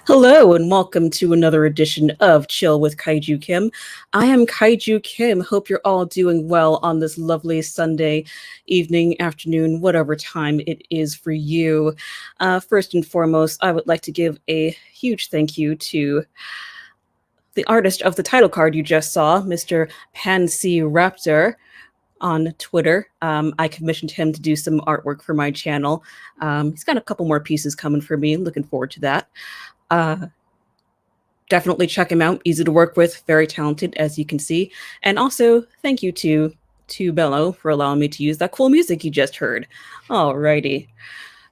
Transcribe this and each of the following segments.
Hello and welcome to another edition of Chill with Kaiju Kim. I am Kaiju Kim. Hope you're all doing well on this lovely Sunday evening, afternoon, whatever time it is for you. First and foremost, I would like to give a huge thank you to the artist of the title card you just saw, Mr. Pansy Raptor, on Twitter. I commissioned him to do some artwork for my channel. He's got a couple more pieces coming for me. Looking forward to that. Definitely check him out. Easy to work with, very talented, as you can see. And also, thank you to Bello for allowing me to use that cool music you just heard. Alrighty.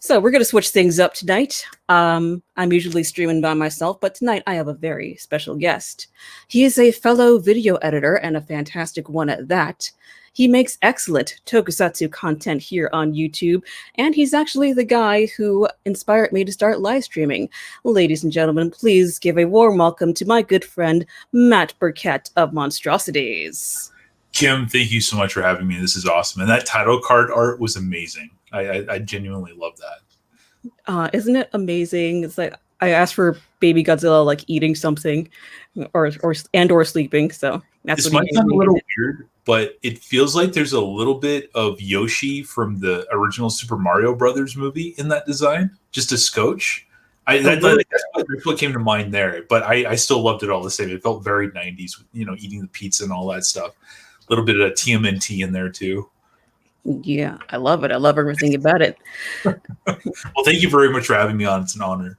So we're going to switch things up tonight. I'm usually streaming by myself, but tonight I have a very special guest. He is a fellow video editor and a fantastic one at that. He makes excellent tokusatsu content here on YouTube, and he's actually the guy who inspired me to start live streaming. Ladies and gentlemen, please give a warm welcome to my good friend, Matt Burkett of Monstrosities. Kim, thank you so much for having me. This is awesome. And that title card art was amazing. I genuinely love that. Isn't it amazing? It's like I asked for Baby Godzilla like eating something or sleeping, so that's this what might sound a little weird, but it feels like there's a little bit of Yoshi from the original Super Mario Brothers movie in that design, just a scotch. That's what came to mind there, but I still loved it all the same. It felt very 90s, eating the pizza and all that stuff. A little bit of TMNT in there too. Yeah, I love it. I love everything about it. Well, thank you very much for having me on. It's an honor.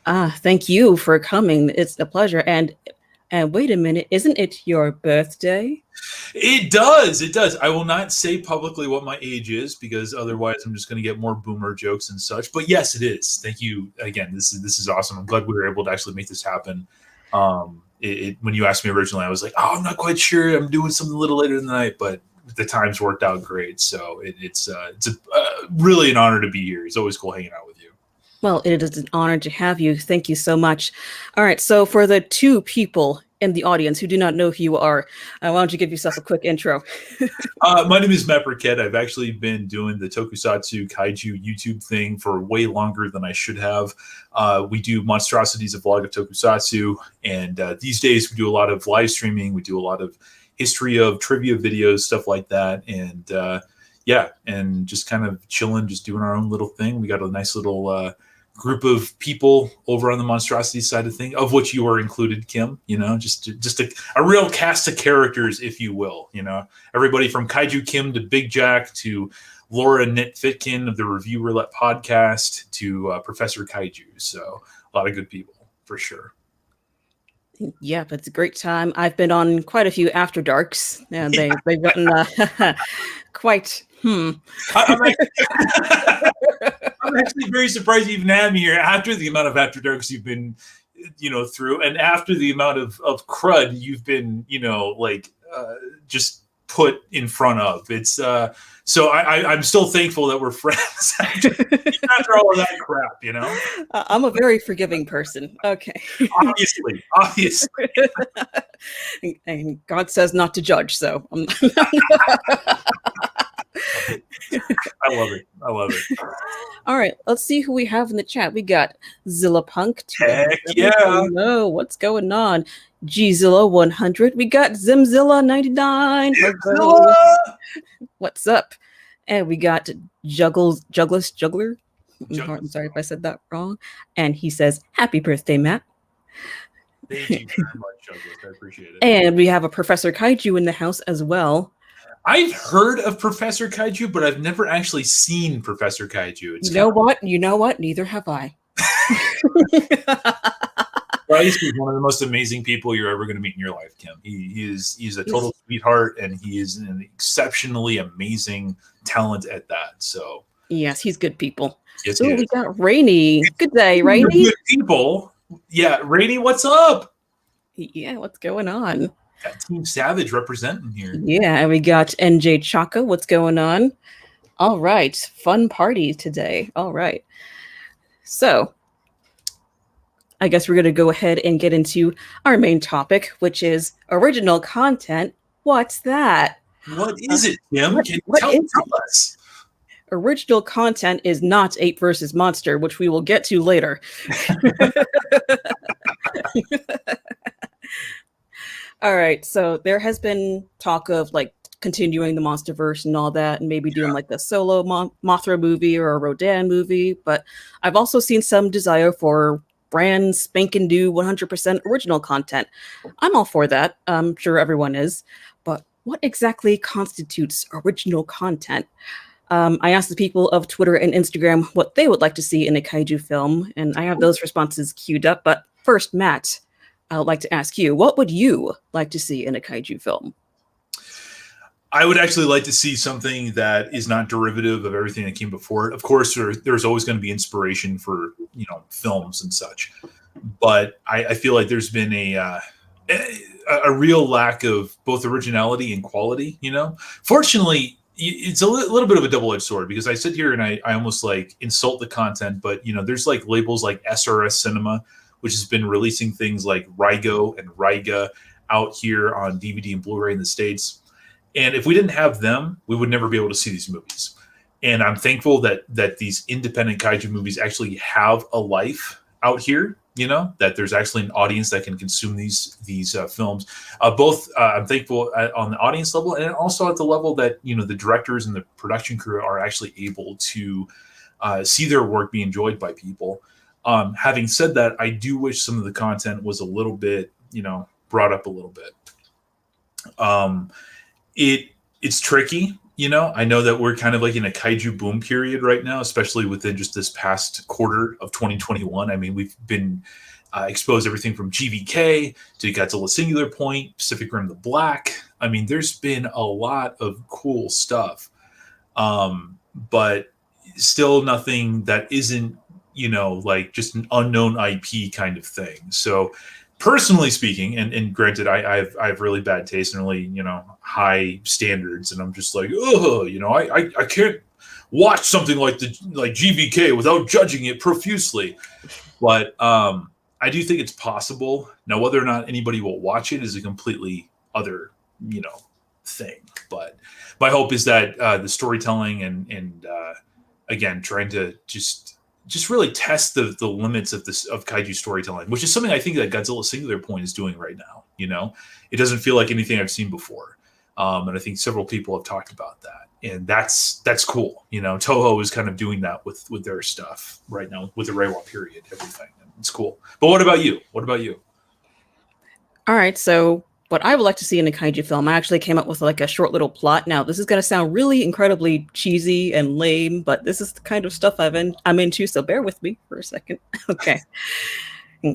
Thank you for coming. It's a pleasure. And wait a minute, isn't it your birthday? It does. It does. I will not say publicly what my age is because otherwise I'm just going to get more boomer jokes and such. But yes, it is. Thank you again. This is awesome. I'm glad we were able to actually make this happen. When you asked me originally, I was like, I'm not quite sure. I'm doing something a little later in the night, but the times worked out great. So it's really an honor to be here. It's always cool hanging out with you. Well, it is an honor to have you. Thank you so much. All right. So for the two people in the audience who do not know who you are, why don't you give yourself a quick intro? My name is Matt Burkett. I've actually been doing the Tokusatsu Kaiju YouTube thing for way longer than I should have. We do Monstrosities, a vlog of Tokusatsu. And these days we do a lot of live streaming. We do a lot of history of trivia videos, stuff like that. And and just kind of chilling, just doing our own little thing. We got a nice little group of people over on the Monstrosity side of things, of which you are included, Kim. Just a real cast of characters, if you will. Everybody from Kaiju Kim to Big Jack to Laura Nitfitkin of the Review Roulette podcast to Professor Kaiju. So a lot of good people for sure. Yeah, but it's a great time. I've been on quite a few After Darks, and they've gotten quite. I'm actually very surprised you even had me here after the amount of After Darks you've been, through, and after the amount of crud you've been, just put in front of. It's so I'm still thankful that we're friends after all of that crap. I'm a very forgiving person. Okay. Obviously. And God says not to judge, so I love it. All right, let's see who we have in the chat. We got Zilla Punk. Heck yeah. Hello, what's going on? Gzilla 100. We got Zimzilla 99. Hello. What's up? And we got Juggler. I'm sorry if I said that wrong. And he says, "Happy birthday, Matt." Thank you very much, Douglas. I appreciate it. And we have a Professor Kaiju in the house as well. I've heard of Professor Kaiju, but I've never actually seen Professor Kaiju. You know what? Neither have I. Bryce is one of the most amazing people you're ever going to meet in your life, Kim. He's a total sweetheart, and he is an exceptionally amazing talent at that. So yes, he's good people. Yes, we got Rainy. Good day, Rainy. Good people. Yeah, Rainy, what's up? Yeah, what's going on? Got Team Savage representing here. Yeah, and we got NJ Chaka. What's going on? All right, fun party today. All right. So, I guess we're going to go ahead and get into our main topic, which is original content. What's that? What is it, Tim? What Tell is it? us. Original content is not Ape versus Monster, which we will get to later. All right, so there has been talk of like continuing the MonsterVerse and all that, and maybe doing like a solo Mothra movie or a Rodan movie. But I've also seen some desire for brand spanking new 100% original content. I'm all for that. I'm sure everyone is. But what exactly constitutes original content? I asked the people of Twitter and Instagram what they would like to see in a kaiju film, and I have those responses queued up. But first, Matt, I would like to ask you, what would you like to see in a kaiju film? I would actually like to see something that is not derivative of everything that came before it. Of course, there's always going to be inspiration for films and such, but I feel like there's been a real lack of both originality and quality. Fortunately, it's a little bit of a double-edged sword, because I sit here and I almost like insult the content, but there's like labels like SRS Cinema, which has been releasing things like Rigo and Riga out here on DVD and Blu-ray in the States. And if we didn't have them, we would never be able to see these movies. And I'm thankful that these independent kaiju movies actually have a life out here, that there's actually an audience that can consume these films. I'm thankful on the audience level, and also at the level that, the directors and the production crew are actually able to see their work be enjoyed by people. Having said that, I do wish some of the content was a little bit, brought up a little bit. It's tricky, I know that we're kind of like in a kaiju boom period right now, especially within just this past quarter of 2021. I mean, we've been exposed to everything from GVK to Godzilla Singular Point, Pacific Rim the Black. I mean, there's been a lot of cool stuff, but still nothing that isn't, like just an unknown IP kind of thing. So personally speaking, and granted, I have really bad taste and really, high standards, and I'm just like, I can't watch something like GVK without judging it profusely. But I do think it's possible. Now, whether or not anybody will watch it is a completely other, thing. But my hope is that the storytelling and again, trying to just really test the limits of kaiju storytelling, which is something I think that Godzilla Singular Point is doing right now. It doesn't feel like anything I've seen before, and I think several people have talked about that, and that's cool. Toho is kind of doing that with their stuff right now with the Reiwa period, everything. It's cool. But what about you? All right, so what I would like to see in a kaiju film, I actually came up with like a short little plot. Now, this is going to sound really incredibly cheesy and lame, but this is the kind of stuff I'm into, so bear with me for a second. Okay.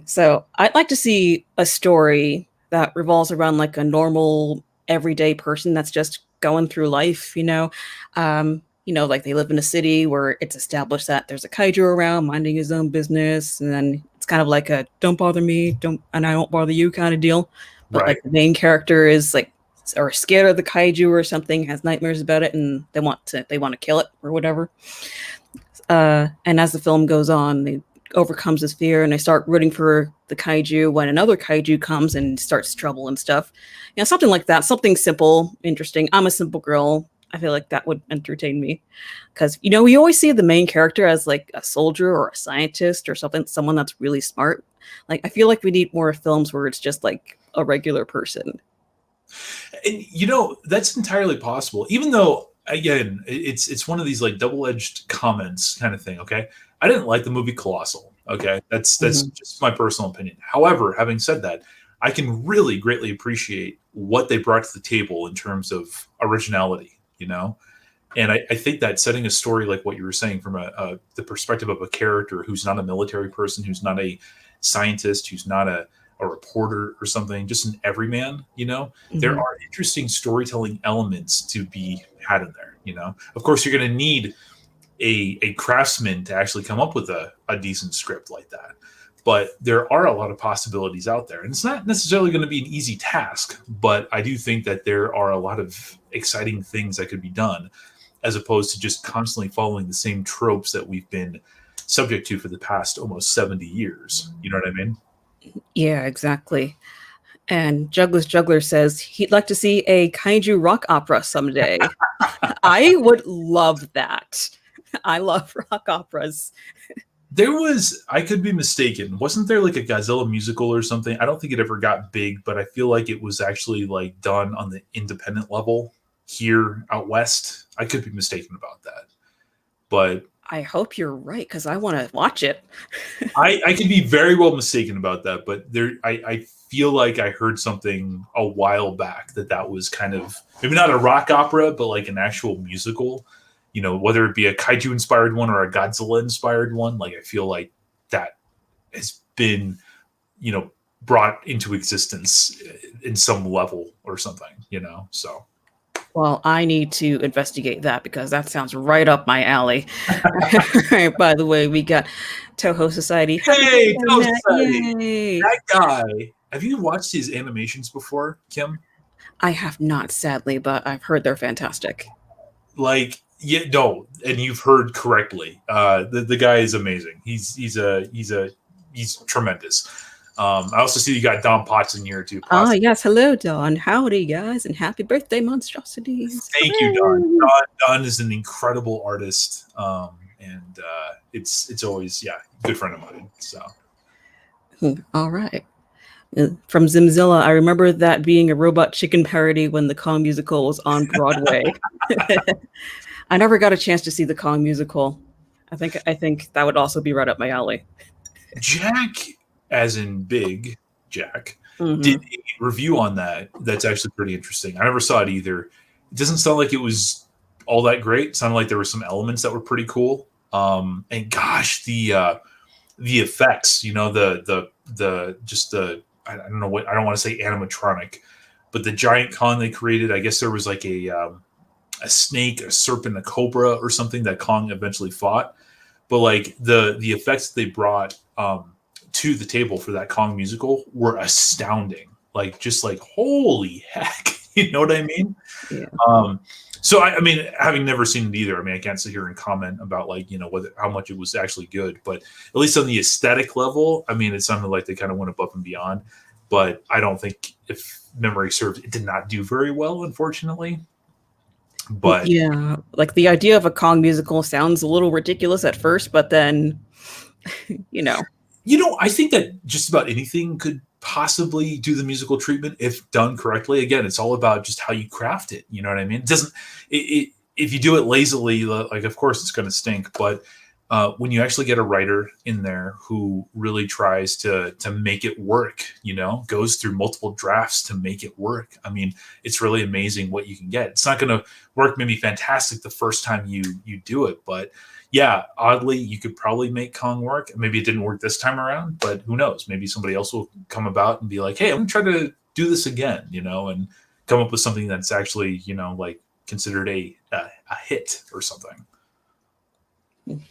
So I'd like to see a story that revolves around like a normal, everyday person that's just going through life, like they live in a city where it's established that there's a kaiju around minding his own business, and then it's kind of like a don't bother me, and I won't bother you kind of deal. But like the main character is like, or scared of the kaiju or something, has nightmares about it, and they want to kill it or whatever. And as the film goes on, they overcomes his fear and they start rooting for the kaiju when another kaiju comes and starts trouble and stuff. Something like that. Something simple, interesting. I'm a simple girl. I feel like that would entertain me, because we always see the main character as like a soldier or a scientist or someone that's really smart. Like, I feel like we need more films where it's just like a regular person. And that's entirely possible, even though again it's one of these like double-edged comments kind of thing. Okay, I didn't like the movie Colossal. Okay, that's just my personal opinion. However, having said that, I can really greatly appreciate what they brought to the table in terms of originality, and I think that setting a story like what you were saying from the perspective of a character who's not a military person, who's not a scientist, who's not a reporter or something, just an everyman, there are interesting storytelling elements to be had in there. Of course, you're going to need a craftsman to actually come up with a decent script like that. But there are a lot of possibilities out there. And it's not necessarily going to be an easy task, but I do think that there are a lot of exciting things that could be done, as opposed to just constantly following the same tropes that we've been subject to for the past almost 70 years. You know what I mean? Yeah, exactly. And Juggler says he'd like to see a kaiju rock opera someday. I would love that. I love rock operas. I could be mistaken. Wasn't there like a Godzilla musical or something? I don't think it ever got big, but I feel like it was actually like done on the independent level here out west. I could be mistaken about that. But I hope you're right, because I want to watch it. I could be very well mistaken about that, but I feel like I heard something a while back that was kind of maybe not a rock opera, but like an actual musical. You know, whether it be a kaiju inspired one or a Godzilla inspired one, like I feel like that has been, you know, brought into existence in some level or something, you know. So Well, I need to investigate that because that sounds right up my alley. By the way, we got Toho Society. hey, Toho Society. Yay. That guy. Have you watched his animations before, Kim? I have not, sadly, but I've heard they're fantastic. Like, yeah, no, and you've heard correctly. The guy is amazing. He's tremendous. I also see you got Don Potts in here too. Ah, yes. Hello, Don. Howdy, guys, and happy birthday, Monstrosities. Thank you, Don. Don is an incredible artist, and it's always good friend of mine. So, all right. From Zimzilla, I remember that being a Robot Chicken parody when the Kong musical was on Broadway. I never got a chance to see the Kong musical. I think that would also be right up my alley. Jack, as in Big Jack, did a review on that. That's actually pretty interesting. I never saw it either. It doesn't sound like it was all that great. It sounded like there were some elements that were pretty cool. And gosh, the effects, you know, the I don't know what, I don't want to say animatronic, but the giant Kong they created, I guess there was like a snake, a serpent, a cobra or something that Kong eventually fought. But like the effects they brought to the table for that Kong musical were astounding. Like, just like, holy heck, you know what I mean? Yeah. So I mean, having never seen it either, I mean, I can't sit here and comment about like, you know, how much it was actually good, but at least on the aesthetic level, I mean, it sounded like they kind of went above and beyond. But I don't think, if memory serves, it did not do very well, unfortunately. But yeah, like the idea of a Kong musical sounds a little ridiculous at first, but then, you know, I think that just about anything could possibly do the musical treatment if done correctly. Again, it's all about just how you craft it. You know what I mean? It doesn't. If you do it lazily, like, of course it's going to stink. But when you actually get a writer in there who really tries to make it work, you know, goes through multiple drafts to make it work, I mean, it's really amazing what you can get. It's not going to work maybe fantastic the first time you do it, but yeah, oddly, you could probably make Kong work. Maybe it didn't work this time around, but who knows? Maybe somebody else will come about and be like, hey, I'm going to try to do this again, you know, and come up with something that's actually, you know, like considered a hit or something.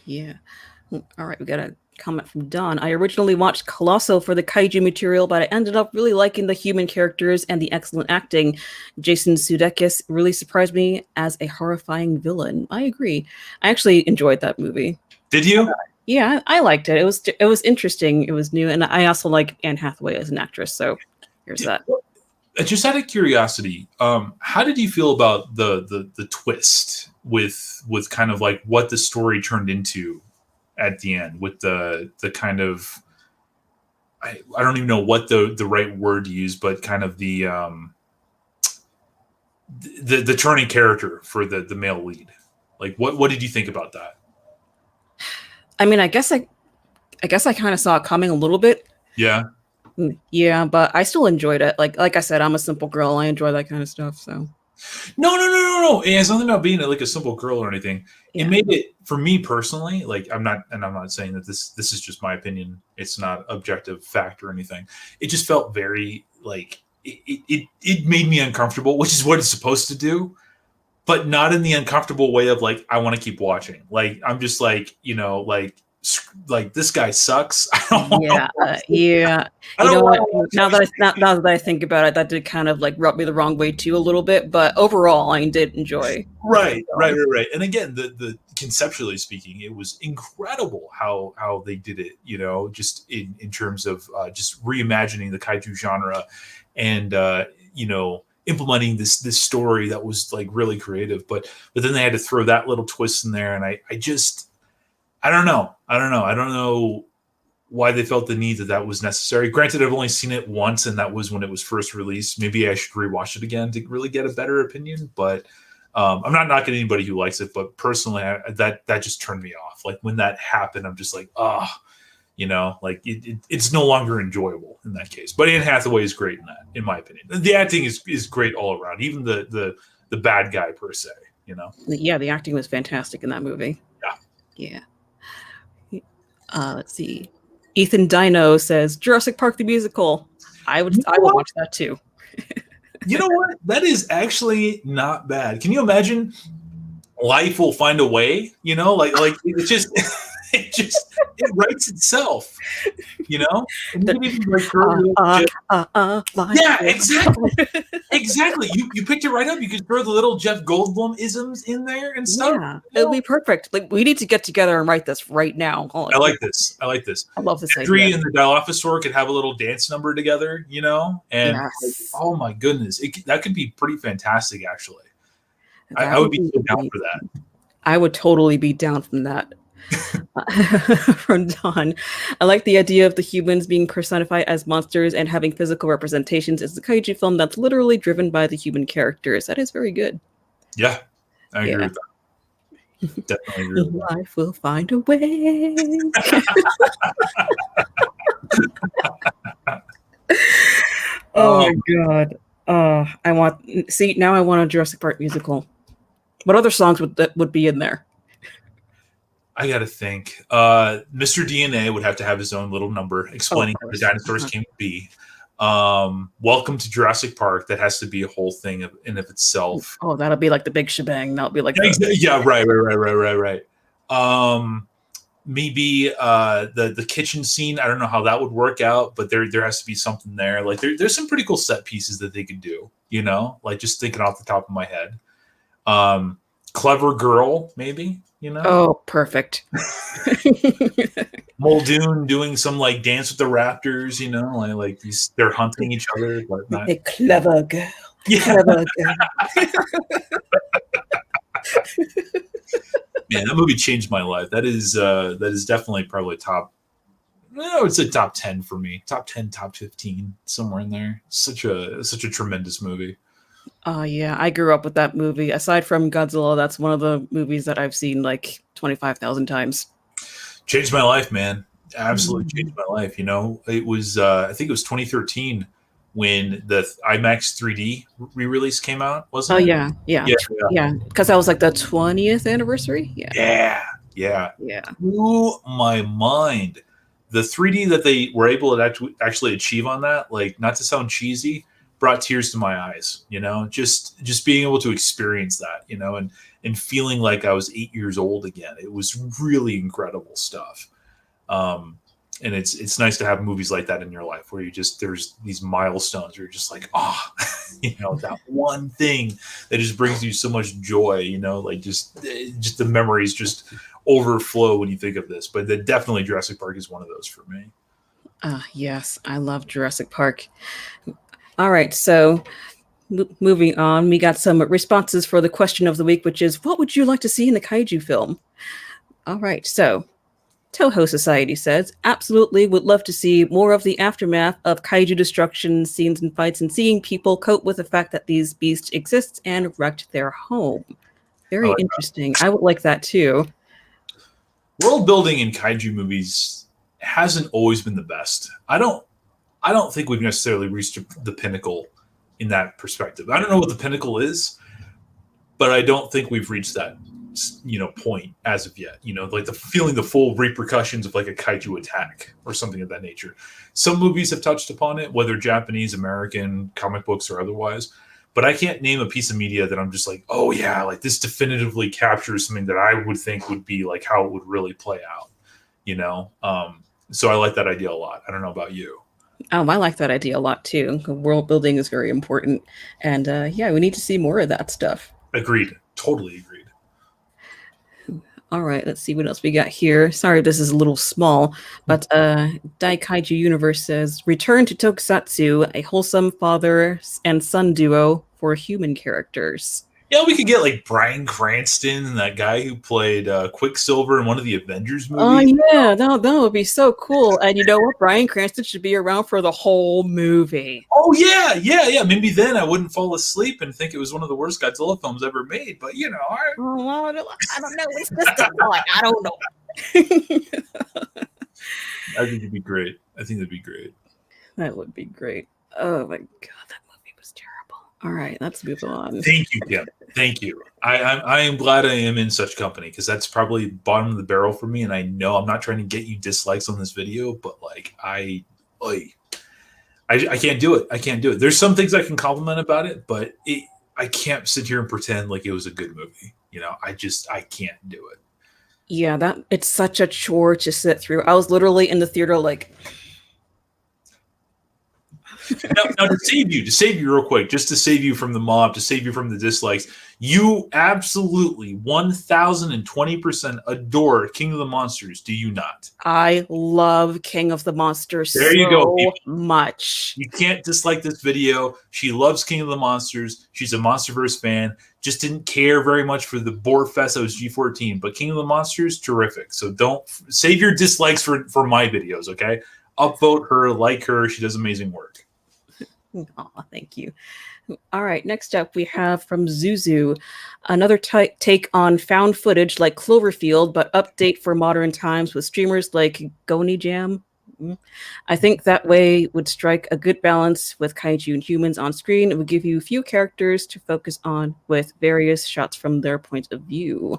Yeah. All right, we got a comment from Don. I originally watched Colossal for the kaiju material, but I ended up really liking the human characters and the excellent acting. Jason Sudeikis really surprised me as a horrifying villain. I agree. I actually enjoyed that movie. Did you? Yeah, I liked it. It was interesting. It was new, and I also like Anne Hathaway as an actress. So here's that. Just out of curiosity, how did you feel about the twist with kind of like what the story turned into at the end, with the kind of, I don't even know what the right word to use, but kind of the turning character for the male lead? Like, what did you think about that? I mean, I guess I kind of saw it coming a little bit. Yeah. Yeah, but I still enjoyed it. Like I said, I'm a simple girl. I enjoy that kind of stuff. So no. It has nothing about being like a simple girl or anything. Yeah. It made it, for me personally, like, I'm not saying that this is just my opinion. It's not objective fact or anything. It just felt very like it made me uncomfortable, which is what it's supposed to do, but not in the uncomfortable way of like, I want to keep watching. Like, I'm just like, you know, like, like this guy sucks. I don't Yeah, yeah. I You don't know what? wanna Now that I think about it, that did kind of like rub me the wrong way too a little bit. But overall, I did enjoy the film. Right. And again, the conceptually speaking, it was incredible how they did it. You know, just in terms of just reimagining the kaiju genre, and you know, implementing this story that was like really creative. But then they had to throw that little twist in there, and I don't know. I don't know why they felt the need that was necessary. Granted, I've only seen it once, and that was when it was first released. Maybe I should rewatch it again to really get a better opinion. But I'm not knocking anybody who likes it, but personally, that just turned me off. Like when that happened, I'm just like, oh, you know, like it's no longer enjoyable in that case. But Anne Hathaway is great in that, in my opinion. The acting is great all around, even the bad guy per se. You know, Yeah, the acting was fantastic in that movie. Yeah. Let's see. Ethan Dino says Jurassic Park the musical. I would watch that too. You know what? That is actually not bad. Can you imagine? Life will find a way. You know, like it just it writes itself. You know, and you can even like yeah, exactly. You picked it right up. You could throw the little Jeff Goldblum isms in there and stuff. Yeah, it'll be perfect. Like we need to get together and write this right now. I like this. I love this idea. Three and the Dilophosaur could have a little dance number together, you know? And like, oh my goodness, that could be pretty fantastic, actually. I would be so down for that. I would totally be down from that. From Don. I like the idea of the humans being personified as monsters and having physical representations. It's a kaiju film that's literally driven by the human characters. That is very good. Yeah, I agree with that. Definitely agree with that. Life will find a way. Oh my god. Now I want a Jurassic Park musical. What other songs would be in there? I gotta think. Mr. DNA would have to have his own little number explaining how the dinosaurs came to be. Welcome to Jurassic Park. That has to be a whole thing in of itself. Oh, that'll be like the big shebang. That'll be like right. Maybe the kitchen scene. I don't know how that would work out, but there has to be something there. Like there's some pretty cool set pieces that they could do. You know, like just thinking off the top of my head. Clever Girl, maybe. You know? Oh, perfect. Muldoon doing some like Dance with the Raptors, you know, like they're hunting each other, but not a clever girl. Yeah. Clever girl. Man, that movie changed my life. That is definitely probably top. I would say top 10 for me. Top 10, top 15, somewhere in there. Such a tremendous movie. Oh yeah, I grew up with that movie. Aside from Godzilla, that's one of the movies that I've seen like 25,000 times. Changed my life, man. Absolutely changed my life. You know, it was I think it was 2013 when the IMAX 3D re-release came out, wasn't it? Oh yeah. Because that was like the 20th anniversary. Yeah. Blew my mind. The 3D that they were able to actually achieve on that, like, not to sound cheesy, brought tears to my eyes, you know, just being able to experience that, you know, and feeling like I was 8 years old again. It was really incredible stuff. And it's nice to have movies like that in your life where there's these milestones where you're just like, you know, that one thing that just brings you so much joy, you know, like just the memories just overflow when you think of this. But definitely Jurassic Park is one of those for me. Yes, I love Jurassic Park. All right, so moving on, we got some responses for the question of the week, which is, what would you like to see in the kaiju film? All right, so Toho Society says, absolutely would love to see more of the aftermath of kaiju destruction scenes and fights and seeing people cope with the fact that these beasts exist and wrecked their home. Very interesting. I would like that too. World building in kaiju movies hasn't always been the best. I don't think we've necessarily reached the pinnacle in that perspective. I don't know what the pinnacle is, but I don't think we've reached that, you know, point as of yet. You know, like feeling the full repercussions of like a kaiju attack or something of that nature. Some movies have touched upon it, whether Japanese, American, comic books, or otherwise. But I can't name a piece of media that I'm just like, oh yeah, like this definitively captures something that I would think would be like how it would really play out. you know. So I like that idea a lot. I don't know about you. I like that idea a lot too. World building is very important, and yeah, we need to see more of that stuff. Agreed. Totally agreed. All right, let's see what else we got here. Sorry, this is a little small, but Daikaiju Universe says, return to Tokusatsu, a wholesome father and son duo for human characters. Yeah, we could get like Bryan Cranston, that guy who played Quicksilver in one of the Avengers Oh movies. yeah, that would be so cool. And you know what? Bryan Cranston should be around for the whole movie. Oh yeah, yeah, yeah. Maybe then I wouldn't fall asleep and think it was one of the worst Godzilla films ever made. But you know, Oh, I don't know. It's just a thought. I don't know. I think it'd be great. I think it'd be great. That would be great. Oh my god, that movie was terrible. All right, let's move on. Thank you, Kim. Thank you. I am glad I am in such company, because that's probably bottom of the barrel for me. And I know I'm not trying to get you dislikes on this video, but like I can't do it. I can't do it. There's some things I can compliment about it, but I can't sit here and pretend like it was a good movie. You know, I can't do it. Yeah, it's such a chore to sit through. I was literally in the theater like. Now to save you real quick, just to save you from the mob, to save you from the dislikes, you absolutely 1020% adore King of the Monsters, do you not? I love King of the Monsters There you go, so much. You can't dislike this video. She loves King of the Monsters. She's a Monsterverse fan. Just didn't care very much for the Boar Fest that was G14, but King of the Monsters, terrific. So don't save your dislikes for my videos, okay? Upvote her, like her. She does amazing work. Oh, thank you. All right, next up we have from Zuzu, another take on found footage like Cloverfield, but update for modern times with streamers like Goni Jam. I think that way would strike a good balance with kaiju and humans on screen. It would give you a few characters to focus on with various shots from their point of view.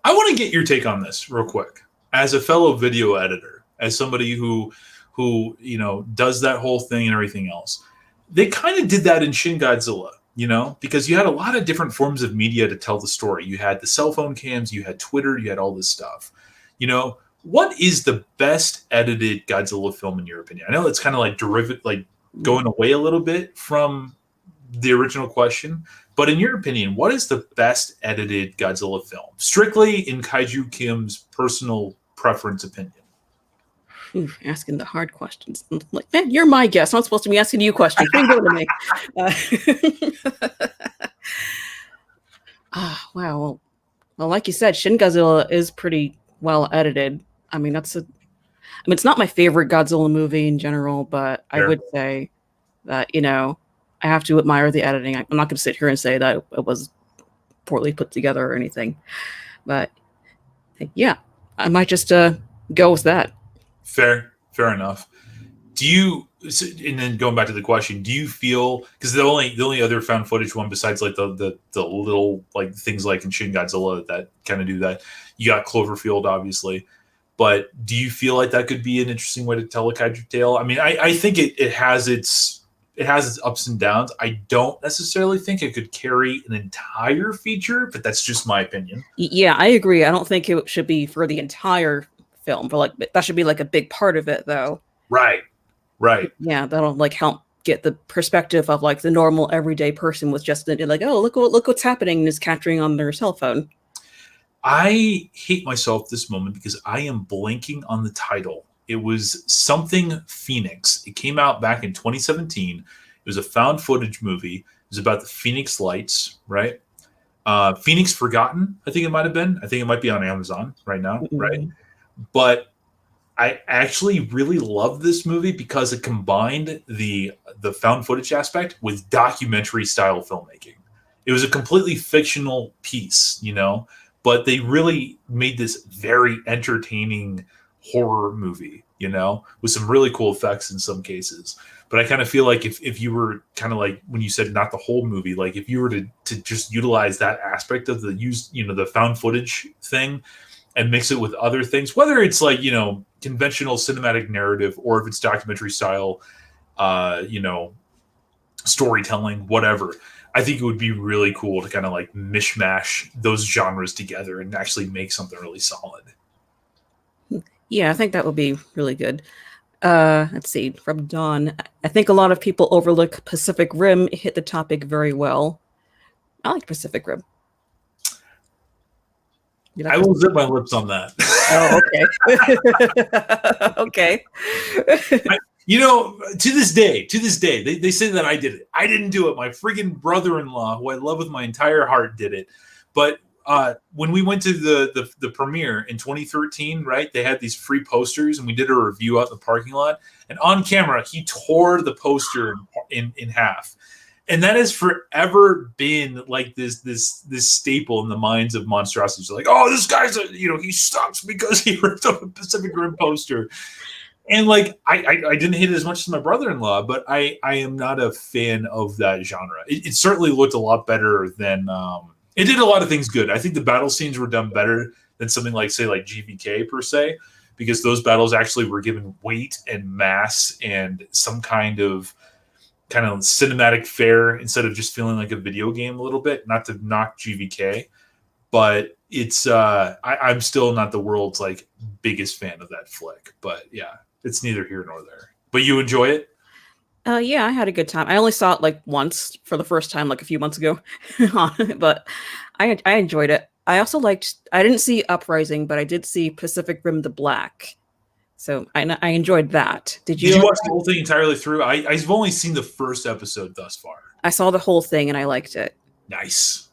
I want to get your take on this real quick. As a fellow video editor, as somebody who you know does that whole thing and everything else, they kind of did that in Shin Godzilla, you know, because you had a lot of different forms of media to tell the story. You had the cell phone cams, you had Twitter, you had all this stuff. You know, what is the best edited Godzilla film in your opinion? I know it's kind of like derivative, like going away a little bit from the original question, but in your opinion, what is the best edited Godzilla film? Strictly in Kaiju Kim's personal preference opinion. Ooh, asking the hard questions. Like, man, you're my guest. I'm not supposed to be asking you questions. What are you doing to me? Wow. Well, like you said, Shin Godzilla is pretty well edited. I mean, it's not my favorite Godzilla movie in general, but Fair. I would say that, you know, I have to admire the editing. I'm not going to sit here and say that it was poorly put together or anything, but yeah, I might just go with that. Fair enough. Do you, and then going back to the question, do you feel, because the only other found footage one besides like the little like things like in Shin Godzilla that kind of do that, you got Cloverfield obviously, but do you feel like that could be an interesting way to tell a kaiju tale? I mean, I think it has its ups and downs. I don't necessarily think it could carry an entire feature, but that's just my opinion. Yeah, I agree. I don't think it should be for the entire film, but like that should be like a big part of it though. Right. Yeah, that'll like help get the perspective of like the normal everyday person with just like, oh, look what's happening, and is capturing on their cell phone. I hate myself this moment because I am blanking on the title. It was something Phoenix. It came out back in 2017. It was a found footage movie. It was about the Phoenix Lights, right? Phoenix Forgotten, I think it might have been. I think it might be on Amazon right now, right? But I actually really loved this movie because it combined the found footage aspect with documentary style filmmaking. It was a completely fictional piece, you know, but they really made this very entertaining horror movie, you know, with some really cool effects in some cases. But I kind of feel like if you were kind of like when you said not the whole movie, like if you were to just utilize that aspect of the found footage thing and mix it with other things, whether it's like, you know, conventional cinematic narrative or if it's documentary style, storytelling, whatever, I think it would be really cool to kind of like mishmash those genres together and actually make something really solid. Yeah, I think that would be really good. Let's see, from Dawn. I think a lot of people overlook Pacific Rim. It hit the topic very well. I like Pacific Rim. You like I will Pacific zip my Rim? lips on that. Oh, okay. Okay. To this day, they say that I did it. I didn't do it. My friggin' brother-in-law, who I love with my entire heart, did it. But when we went to the premiere in 2013, right, they had these free posters, and we did a review out in the parking lot. And on camera, he tore the poster in half. And that has forever been like this staple in the minds of monstrosities. Like, oh, this guy's he sucks because he ripped up a Pacific Rim poster. And like I didn't hate it as much as my brother-in-law, but I am not a fan of that genre. It certainly looked a lot better than it did a lot of things good. I think the battle scenes were done better than something like, say, like GVK per se, because those battles actually were given weight and mass and some kind of cinematic fare instead of just feeling like a video game a little bit. Not to knock GVK, but it's I'm still not the world's like biggest fan of that flick. But yeah, it's neither here nor there. But you enjoy it? Yeah, I had a good time. I only saw it like once for the first time, like a few months ago, but I enjoyed it. I also liked. I didn't see Uprising, but I did see Pacific Rim: The Black. So I enjoyed that. Did Did you like watch the whole thing entirely through? I've only seen the first episode thus far. I saw the whole thing and I liked it. Nice.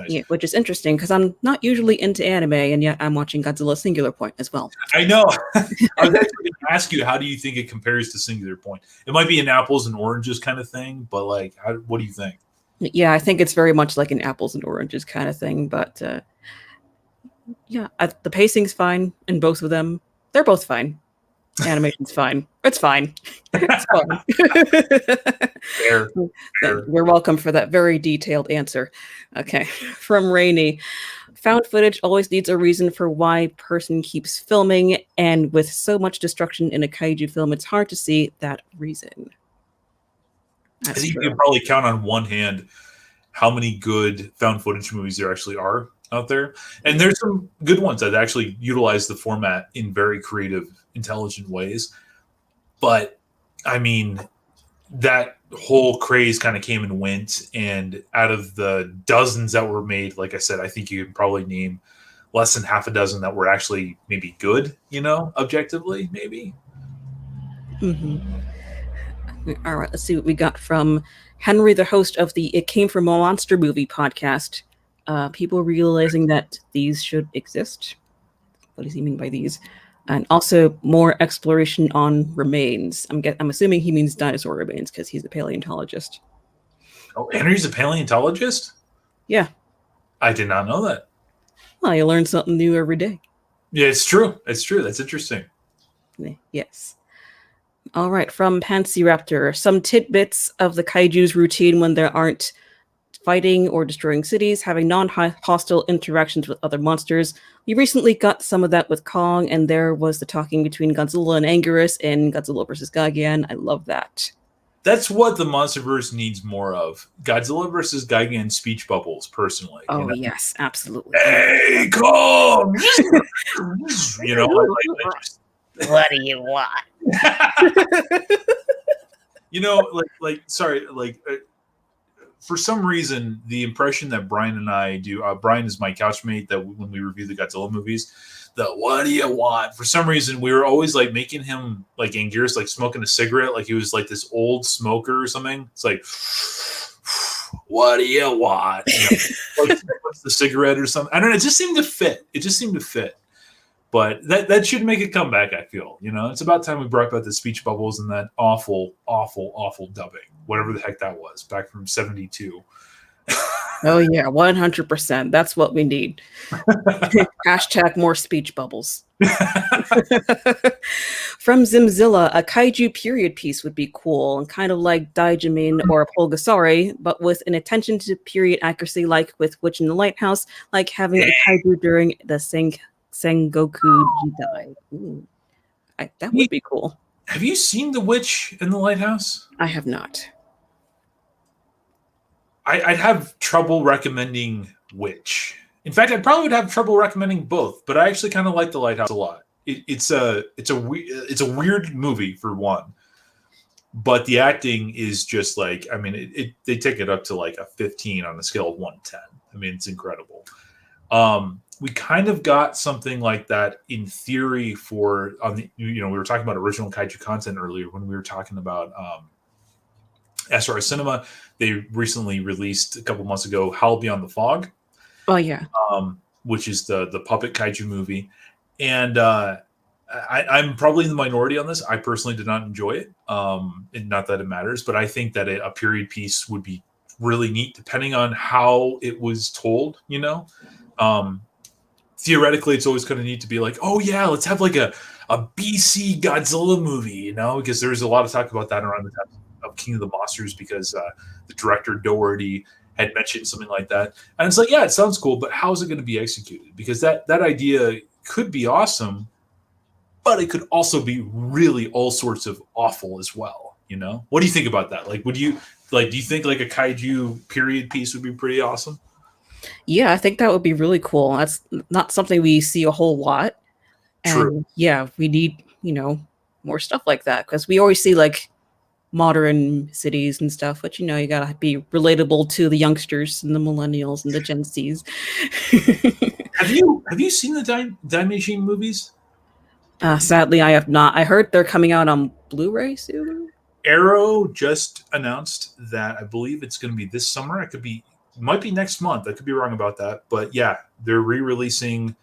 Yeah, which is interesting because I'm not usually into anime, and yet I'm watching Godzilla Singular Point as well. I know. I was actually going to ask you, how do you think it compares to Singular Point? It might be an apples and oranges kind of thing, but like, what do you think? Yeah, I think it's very much like an apples and oranges kind of thing, but yeah, the pacing's fine in both of them. They're both fine. Animation's fine. It's fine. It's fine. Fair. You're welcome for that very detailed answer. Okay. From Rainy. Found footage always needs a reason for why person keeps filming, and with so much destruction in a kaiju film, it's hard to see that reason. I think you can probably count on one hand how many good found footage movies there actually are out there. And there's some good ones that actually utilize the format in very creative, intelligent ways. But I mean, that whole craze kind of came and went. And out of the dozens that were made, like I said, I think you can probably name less than half a dozen that were actually maybe good, objectively, maybe. Mm-hmm. All right, let's see what we got from Henry, the host of the It Came From a Monster Movie podcast. People realizing that these should exist. What does he mean by these? And also more exploration on remains. I'm assuming he means dinosaur remains because he's a paleontologist. Oh, Henry's a paleontologist? Yeah. I did not know that. Well, you learn something new every day. Yeah, it's true. It's true. That's interesting. Yes. All right, from Pansy Raptor. Some tidbits of the kaiju's routine when there aren't fighting or destroying cities, having non-hostile interactions with other monsters. We recently got some of that with Kong, and there was the talking between Godzilla and Anguirus in Godzilla vs. Gigan. I love that. That's what the MonsterVerse needs more of. Godzilla vs. Gigan speech bubbles, personally. Oh, yes, absolutely. Hey, Kong! What do you want? For some reason, the impression that Brian and I do, Brian is my couchmate, that when we review the Godzilla movies, what do you want? For some reason, we were always like making him like Anguirus, like smoking a cigarette, like he was like this old smoker or something. It's like, what do you want? Like the cigarette or something. I don't know. It just seemed to fit. But that should make a comeback, I feel. It's about time we brought back the speech bubbles and that awful, awful, awful dubbing. Whatever the heck that was, back from 72. Oh, yeah, 100%. That's what we need. Hashtag more speech bubbles. From Zimzilla, a kaiju period piece would be cool, and kind of like Daijimin or Pulgasari, but with an attention to period accuracy like with Witch in the Lighthouse, like having a kaiju during the Sengoku Jidai. Ooh, that would be cool. Have you seen The Witch in the Lighthouse? I have not. I'd have trouble recommending which. In fact, I probably would have trouble recommending both, but I actually kind of like The Lighthouse a lot. it's a weird movie for one, but the acting is just like, I mean, they take it up to like a 15 on a scale of 1 to 10. I mean, it's incredible. We kind of got something like that in theory for on the, we were talking about original kaiju content earlier when we were talking about SRS Cinema. They recently released a couple months ago Howl Beyond the Fog. Oh yeah. Which is the puppet kaiju movie. And I'm probably in the minority on this. I personally did not enjoy it. And not that it matters, but I think that a period piece would be really neat depending on how it was told, theoretically, it's always kind of neat to be like, oh yeah, let's have like a BC Godzilla movie, because there's a lot of talk about that around the time of King of the Monsters, because the director Doherty had mentioned something like that. And it's like, yeah, it sounds cool, but how is it going to be executed? Because that idea could be awesome, but it could also be really all sorts of awful as well. What do you think about that? Like, do you think like a kaiju period piece would be pretty awesome? Yeah, I think that would be really cool. That's not something we see a whole lot. True. And yeah, we need, more stuff like that, because we always see like modern cities and stuff, but you gotta be relatable to the youngsters and the millennials and the Gen Zs. Have you seen the Time Machine movies? Sadly, I have not. I heard they're coming out on Blu-ray soon. Arrow just announced that I believe it's going to be this summer. It might be next month. I could be wrong about that, but yeah, they're re-releasing.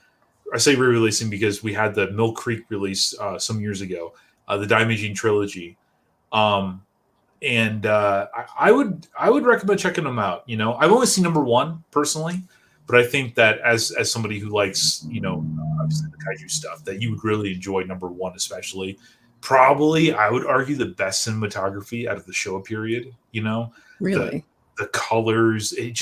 I say re-releasing because we had the Mill Creek release some years ago, the Daimajin trilogy. And I would recommend checking them out. I've only seen number 1 personally, but I think that as somebody who likes, obviously the kaiju stuff, that you would really enjoy number 1, especially. Probably, I would argue the best cinematography out of the Showa period. Really, the colors, it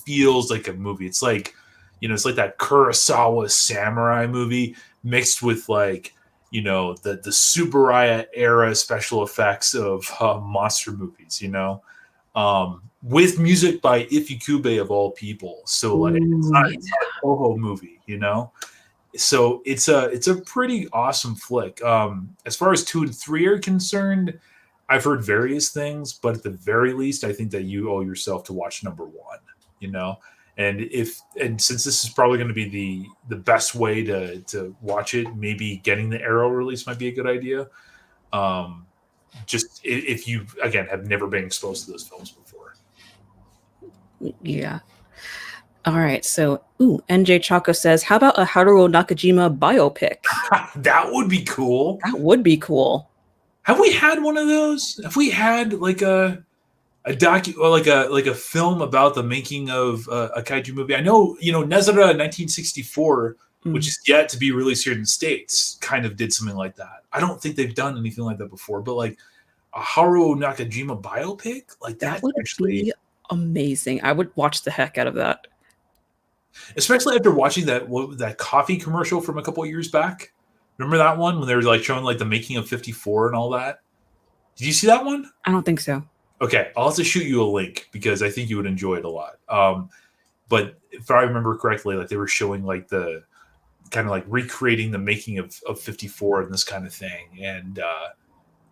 feels like a movie. It's like, it's like that Kurosawa samurai movie mixed with like, the Tsuburaya era special effects of monster movies, with music by Ifukube of all people. So like, it's not a Toho movie, So it's a pretty awesome flick. As far as 2 and 3 are concerned, I've heard various things, but at the very least, I think that you owe yourself to watch number 1, and since this is probably going to be the best way to watch it, maybe getting the Arrow release might be a good idea. Just if you, again, have never been exposed to those films before. Yeah. All right. So, NJ Chaco says, how about a Haruo Nakajima biopic? That would be cool. That would be cool. Have we had one of those? Have we had like a docu or like a film about the making of a kaiju movie? I know, Nezara 1964, which is yet to be released here in the States, kind of did something like that. I don't think they've done anything like that before, but like a Haruo Nakajima biopic, like that would actually be amazing. I would watch the heck out of that. Especially after watching that coffee commercial from a couple of years back. Remember that one when they were like showing like the making of 54 and all that? Did you see that one? I don't think so. Okay, I'll have to shoot you a link because I think you would enjoy it a lot. But if I remember correctly, like they were showing like the kind of like recreating the making of 54 and this kind of thing. And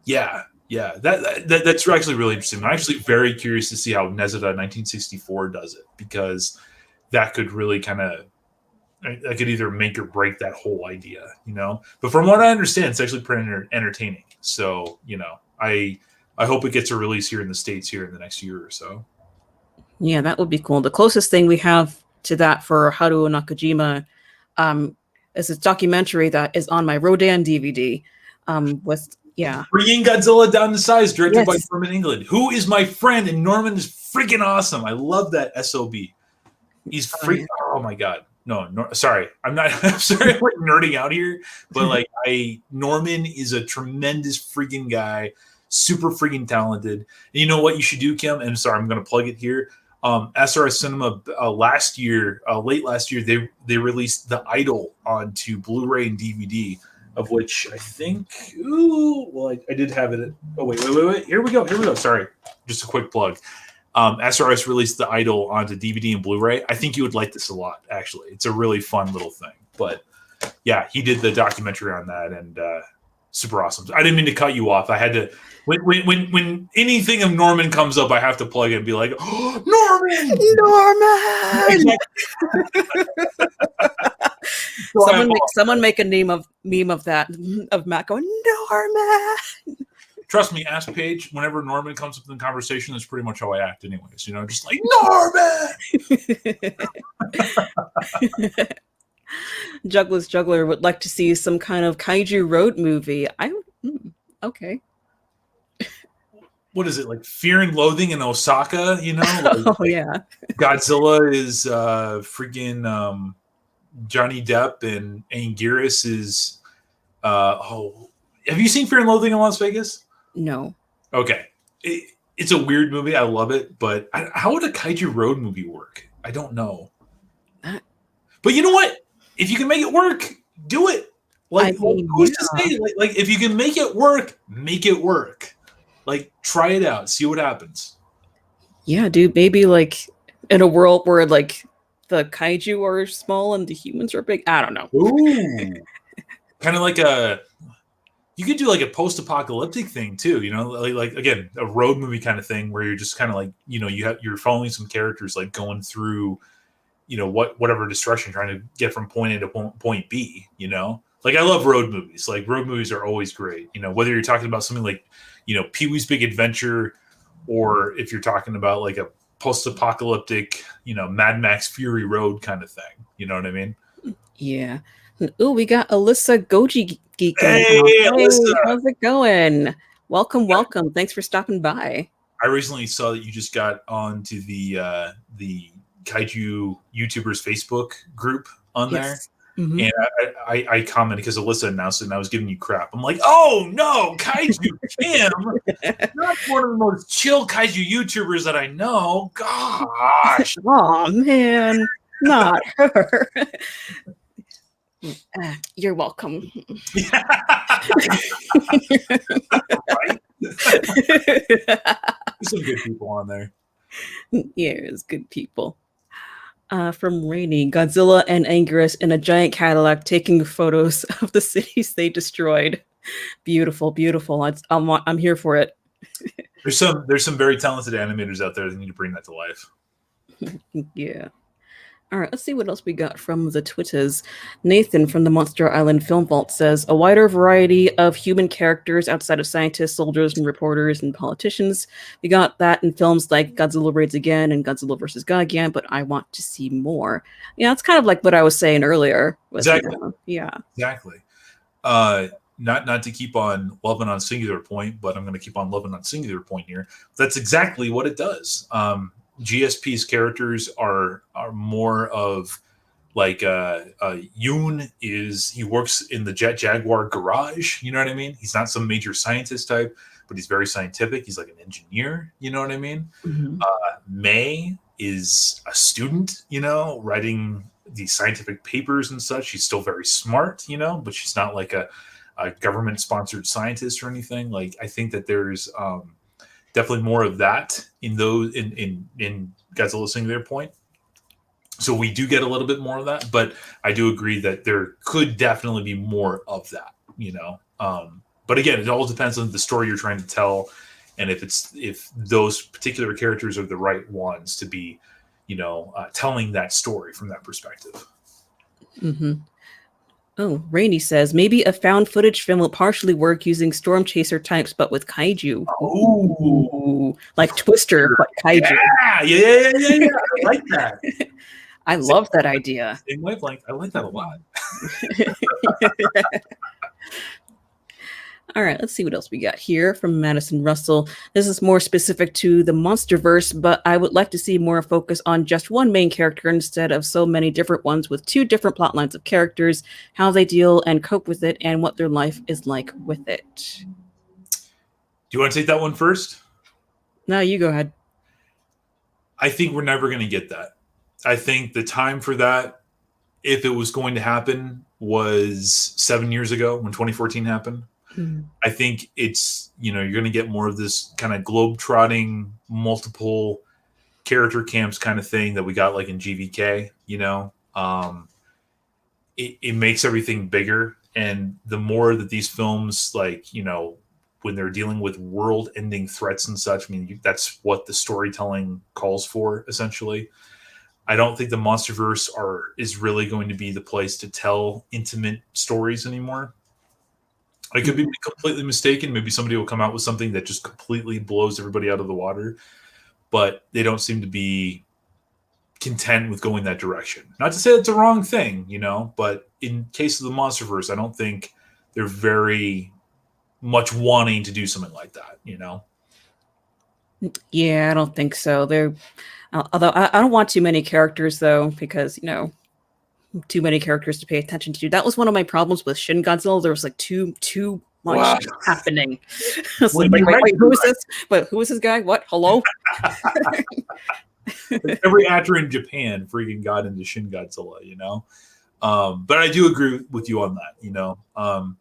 that's actually really interesting. I'm actually very curious to see how Nezada 1964 does it, because that could really kind of, I could either make or break that whole idea, But from what I understand, it's actually pretty entertaining. So, I hope it gets a release here in the States here in the next year or so. Yeah, that would be cool. The closest thing we have to that for Haruo Nakajima is a documentary that is on my Rodan DVD. Bringing Godzilla Down to Size, directed by Norman England, who is my friend, and Norman is freaking awesome. I love that SOB. He's freaking. Oh my god. No, sorry. I'm sorry. I'm like nerding out here, but like Norman is a tremendous freaking guy, super freaking talented. And you know what you should do, Kim? And sorry, I'm going to plug it here. SRS Cinema late last year, they released The Idol onto Blu-ray and DVD, of which I think, I did have it. Wait. Here we go. Sorry. Just a quick plug. SRS released The Idol onto DVD and Blu-ray. I think you would like this a lot, actually. It's a really fun little thing. But yeah, he did the documentary on that, and super awesome. I didn't mean to cut you off. I had to when anything of Norman comes up, I have to plug it and be like, oh, Norman. Someone make a meme of that of Matt going Norman. Trust me, ask Paige. Whenever Norman comes up in the conversation, that's pretty much how I act, anyways. You know, just like Norman. Juggler's Juggler would like to see some kind of kaiju road movie. Okay. What is it, like Fear and Loathing in Osaka? You know, yeah. Godzilla is freaking Johnny Depp, and Anguirus is. Have you seen Fear and Loathing in Las Vegas? No. Okay, it's a weird movie. I love it, but how would a kaiju road movie work? I don't know. But you know what? If you can make it work, do it. Who's to say? Like, if you can make it work, make it work. Like, try it out, see what happens. Yeah, dude. Maybe like in a world where like the kaiju are small and the humans are big. I don't know. Ooh, kind of like you could do like a post-apocalyptic thing too. You know, like again, a road movie kind of thing where you're just kind of like, you know, you're following some characters like going through, you know, whatever destruction, trying to get from point A to point B. You know, like I love road movies. Like road movies are always great. You know, whether you're talking about something like, you know, Pee-wee's Big Adventure, or if you're talking about like a post-apocalyptic, you know, Mad Max Fury Road kind of thing. You know what I mean? Yeah. Oh, we got Alyssa Goji Geek. Hey, Alyssa. How's it going? Welcome. Thanks for stopping by. I recently saw that you just got onto the Kaiju YouTubers Facebook group on there. Mm-hmm. And I commented because Alyssa announced it and I was giving you crap. I'm like, oh no, Kaiju Kim, not one of the most chill Kaiju YouTubers that I know. Gosh. Oh man, not her. You're welcome. Right? There's some good people on there. Yeah, it's good people. From Rainy, Godzilla and Anguirus in a giant Cadillac taking photos of the cities they destroyed. Beautiful. I'm here for it. There's some very talented animators out there that need to bring that to life. Yeah. All right, let's see what else we got from the Twitters. Nathan from the Monster Island Film Vault says, a wider variety of human characters outside of scientists, soldiers, and reporters and politicians. We got that in films like Godzilla Raids Again and Godzilla vs. Gigan, but I want to see more. Yeah, it's kind of like what I was saying earlier. Exactly. Yeah. Exactly. Not to keep on loving on singular point, but I'm going to keep on loving on singular point here. That's exactly what it does. GSP's characters are more of like Yoon he works in the Jet Jaguar garage, you know what I mean? He's not some major scientist type, but he's very scientific. He's like an engineer, you know what I mean? Mm-hmm. May is a student, you know, writing these scientific papers and such. She's still very smart, you know, but she's not like a government sponsored scientist or anything. Like, I think that there's definitely more of that in those in Godzilla Singular Point. So we do get a little bit more of that, but I do agree that there could definitely be more of that, you know. But again, it all depends on the story you're trying to tell, and if those particular characters are the right ones to be, you know, telling that story from that perspective. Mm-hmm. Oh, Rainey says, maybe a found footage film will partially work using storm chaser types, but with kaiju. Ooh. Like Twister, but kaiju. Yeah. I like that. I love that idea. Same wavelength. I like that a lot. All right, let's see what else we got here from Madison Russell. This is more specific to the Monsterverse, but I would like to see more focus on just one main character instead of so many different ones with two different plot lines of characters, how they deal and cope with it, and what their life is like with it. Do you want to take that one first? No, you go ahead. I think we're never going to get that. I think the time for that, if it was going to happen, was 7 years ago when 2014 happened. Mm-hmm. I think it's, you know, you're going to get more of this kind of globe-trotting, multiple character camps kind of thing that we got like in GVK, you know. it makes everything bigger. And the more that these films, like, when they're dealing with world-ending threats and such, I mean, that's what the storytelling calls for, essentially. I don't think the MonsterVerse is really going to be the place to tell intimate stories anymore. I could be completely mistaken. Maybe somebody will come out with something that just completely blows everybody out of the water, but they don't seem to be content with going that direction. Not to say it's a wrong thing, but in case of the MonsterVerse, I don't think they're very much wanting to do something like that, Yeah, I don't think so. Although I don't want too many characters though, because too many characters to pay attention to. That was one of my problems with Shin Godzilla. There was like too much Wow. happening. I was like, wait, who is this? But who is this guy? What? Hello? Every actor in Japan freaking got into Shin Godzilla, but I do agree with you on that.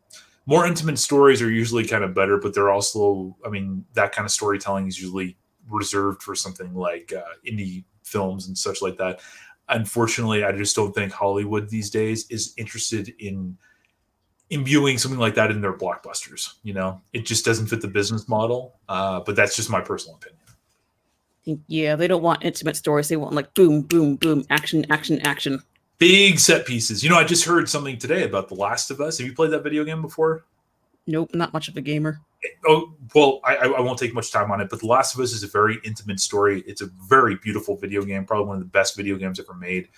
More intimate stories are usually kind of better, but they're also, I mean, that kind of storytelling is usually reserved for something like indie films and such like that. Unfortunately, I just don't think Hollywood these days is interested in imbuing something like that in their blockbusters. It just doesn't fit the business model. But that's just my personal opinion. Yeah, they don't want intimate stories. They want like boom, boom, boom, action, action, action. Big set pieces. I just heard something today about The Last of Us. Have you played that video game before? Nope, not much of a gamer. Oh, well, I won't take much time on it, but The Last of Us is a very intimate story. It's a very beautiful video game, probably one of the best video games ever made.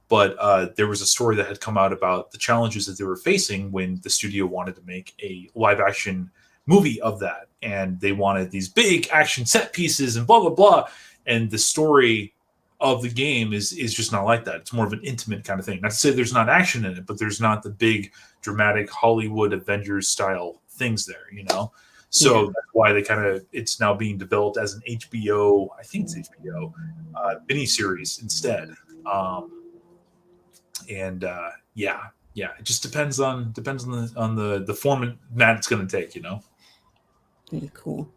But there was a story that had come out about the challenges that they were facing when the studio wanted to make a live-action movie of that. And they wanted these big action set pieces and blah, blah, blah. And the story of the game is just not like that. It's more of an intimate kind of thing. Not to say there's not action in it, but there's not the big dramatic Hollywood Avengers style things there, So that's why it's now being developed as an HBO, I think it's HBO, miniseries instead. It just depends on the format it's going to take, Cool.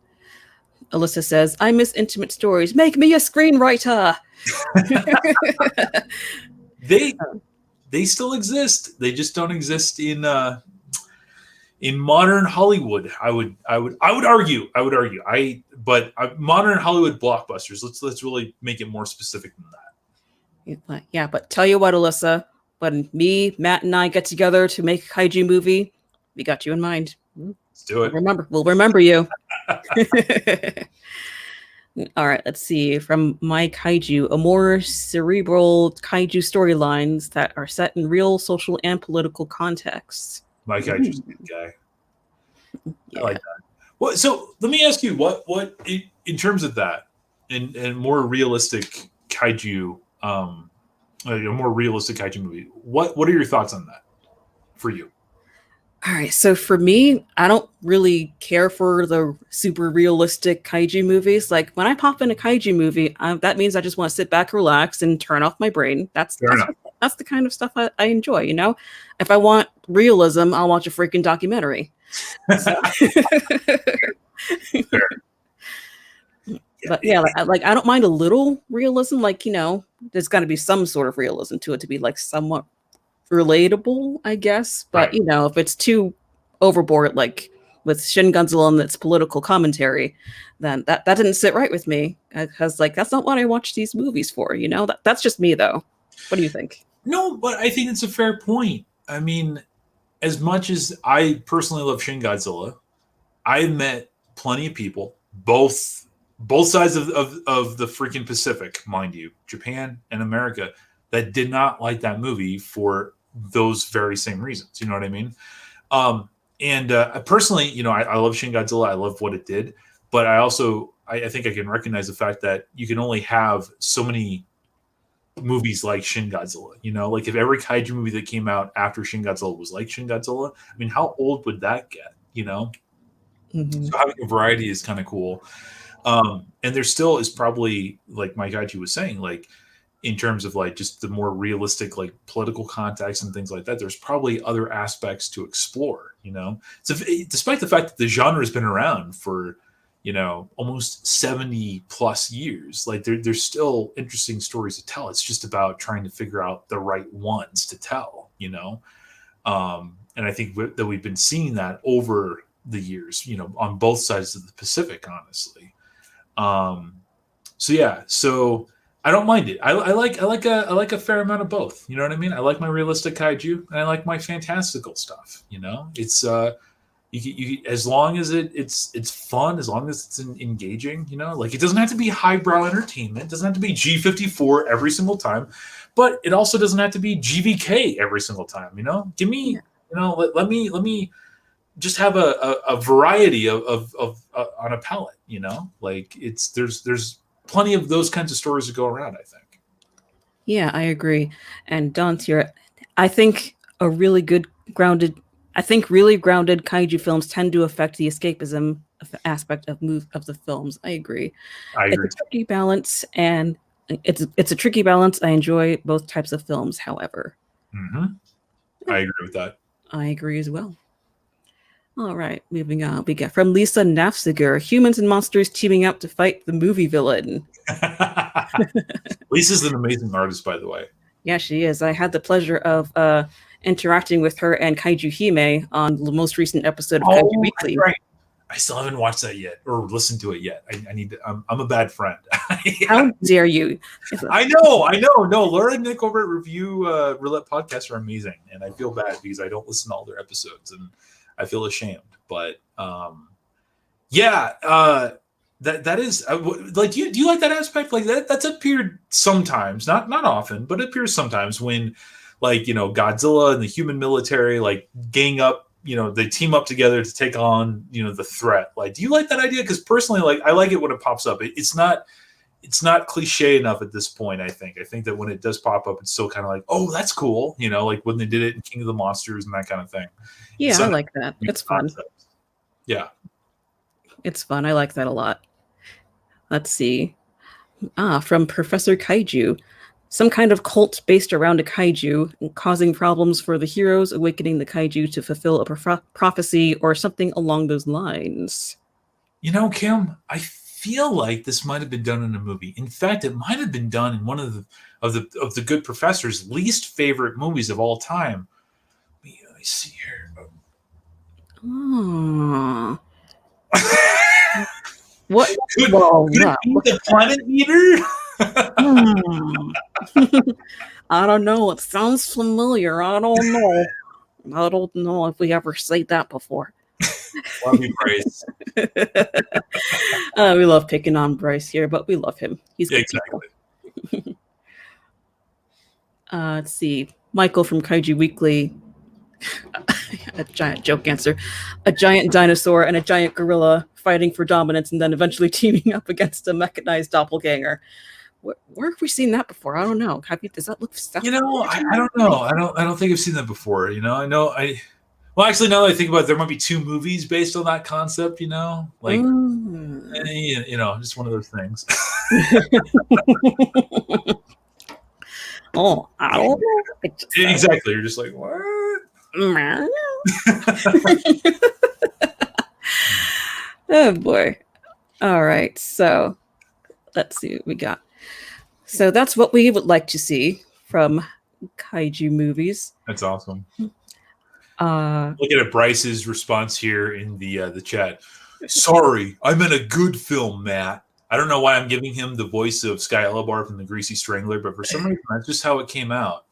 Alyssa says, I miss intimate stories. Make me a screenwriter. They still exist. They just don't exist in modern Hollywood. I would argue. But modern Hollywood blockbusters. Let's really make it more specific than that. Yeah, but tell you what, Alyssa, when me, Matt, and I get together to make a kaiju movie, we got you in mind. Let's do it. We'll remember you. All right, let's see. From My Kaiju, a more cerebral kaiju storylines that are set in real social and political contexts. My Kaiju's a good guy. Yeah. I like that. Well, so let me ask you, what in terms of that, and more realistic kaiju, a more realistic kaiju movie, what are your thoughts on that for you? All right, so for me, I don't really care for the super realistic kaiju movies. Like when I pop in a kaiju movie, that means I just want to sit back, relax, and turn off my brain. That's the kind of stuff I enjoy. If I want realism, I'll watch a freaking documentary. But yeah, like I don't mind a little realism. Like there's got to be some sort of realism to it to be like somewhat relatable, I guess. But right. If it's too overboard, like with Shin Godzilla and its political commentary, then that didn't sit right with me, because like that's not what I watch these movies for. That's just me though. What do you think? No, but I think it's a fair point. I mean, as much as I personally love Shin Godzilla, I met plenty of people, both sides of the freaking Pacific, mind you, Japan and America, that did not like that movie for those very same reasons. You know what I mean? Personally, I love Shin Godzilla. I love what it did, but I also I think I can recognize the fact that you can only have so many movies like Shin Godzilla. Like if every kaiju movie that came out after Shin Godzilla was like Shin Godzilla, I mean, how old would that get? Mm-hmm. So having a variety is kind of cool. And there still is probably, like my Kaiju was saying, like in terms of like just the more realistic like political context and things like that, there's probably other aspects to explore. So despite the fact that the genre has been around for almost 70 plus years, like there's still interesting stories to tell. It's just about trying to figure out the right ones to tell. you know. And I think that we've been seeing that over the years, you know, on both sides of the Pacific, honestly. So I don't mind it. I like a fair amount of both. You know what I mean? I like my realistic kaiju and I like my fantastical stuff. You know, it's you as long as it's fun, as long as it's engaging. You know, like it doesn't have to be highbrow entertainment. It doesn't have to be G54 every single time, but it also doesn't have to be GVK every single time. You know, give me. You know, let me just have a variety of on a palette. You know, like there's plenty of those kinds of stories to go around, I think. Yeah, I agree. And Don's here. I think really grounded kaiju films tend to affect the escapism aspect of the films. I agree. I agree. It's a tricky balance, and it's a tricky balance. I enjoy both types of films, however. I agree with that. I agree as well. All right, moving on. We get from Lisa Nafziger, humans and monsters teaming up to fight the movie villain. Lisa's an amazing artist, by the way. Yeah, she is. I had the pleasure of interacting with her and Kaiju Hime on the most recent episode of Kaiju Weekly. Right. I still haven't watched that yet or listened to it yet. I need to. I'm a bad friend. How dare you? I know. No, Laura and Nick over at Review Roulette Podcast are amazing, and I feel bad because I don't listen to all their episodes, and I feel ashamed. But that is like. Do you like that aspect? Like that's appeared sometimes, not often, but it appears sometimes when, like, you know, Godzilla and the human military like gang up. You know, they team up together to take on, you know, the threat. Like, do you like that idea? Because personally, like, I like it when it pops up. It's not cliche enough at this point. I think that when it does pop up, it's still kind of like, oh, that's cool. You know, like when they did it in King of the Monsters and that kind of thing. Yeah, I like that. It's fun. Yeah, it's fun. I like that a lot. Let's see. From Professor Kaiju. Some kind of cult based around a kaiju, causing problems for the heroes, awakening the kaiju to fulfill a prophecy or something along those lines. You know, Kim, I feel like this might have been done in a movie. In fact, it might have been done in one of the good professor's least favorite movies of all time. Let me see here. Oh. What? Could it be the Planet Eater? I don't know. It sounds familiar. I don't know. I don't know if we ever said that before. Love you, Bryce. We love picking on Bryce here, but we love him. He's good. Exactly. Let's see. Michael from Kaiju Weekly. A giant joke answer. A giant dinosaur and a giant gorilla fighting for dominance and then eventually teaming up against a mechanized doppelganger. Where have we seen that before? I don't know. Does that look stuff? You know, I don't know. I don't think I've seen that before. You know, well, actually, now that I think about it, there might be 2 movies based on that concept, you know? Like, you know, just one of those things. Oh, I don't know. Exactly. You're just like, what? Oh, boy. All right. So, let's see what we got. So, that's what we would like to see from kaiju movies. That's awesome. Looking at Bryce's response here in the chat. Sorry, I meant a good film, Matt. I don't know why I'm giving him the voice of Sky Elabar from The Greasy Strangler, but for some reason that's just how it came out.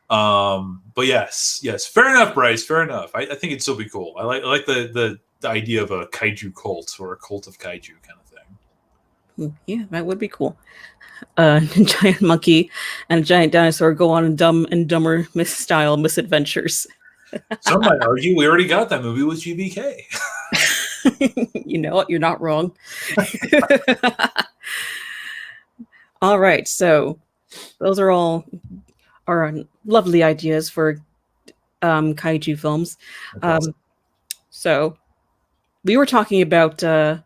But yes, fair enough, Bryce. Fair enough. I think it'd still be cool. I like the idea of a kaiju cult or a cult of kaiju kind of thing. Yeah, that would be cool. A giant monkey and a giant dinosaur go on Dumb and Dumber style misadventures. Some might argue we already got that movie with GBK. You know what? You're not wrong. All right. So those are all our lovely ideas for kaiju films. Awesome. So we were talking about a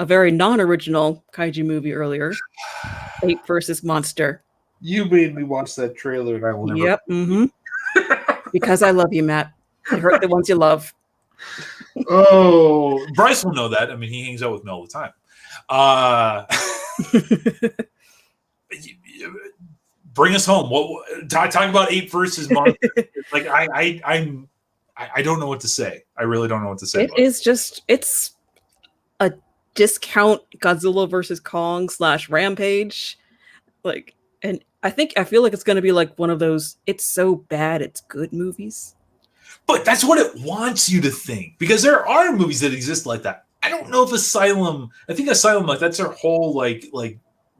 very non-original kaiju movie earlier, Ape versus Monster. You made me watch that trailer and I will never. Yep. Mm-hmm. Because I love you, Matt. I hurt the ones you love. Oh, Bryce will know that. I mean, he hangs out with me all the time. bring us home. What talk about ape versus monster? Like I don't know what to say. I really don't know what to say. It's a discount Godzilla versus Kong / Rampage. Like, and I feel like it's going to be like one of those it's so bad it's good movies. But that's what it wants you to think, because there are movies that exist like that. I don't know if Asylum. I think Asylum, like, that's their whole like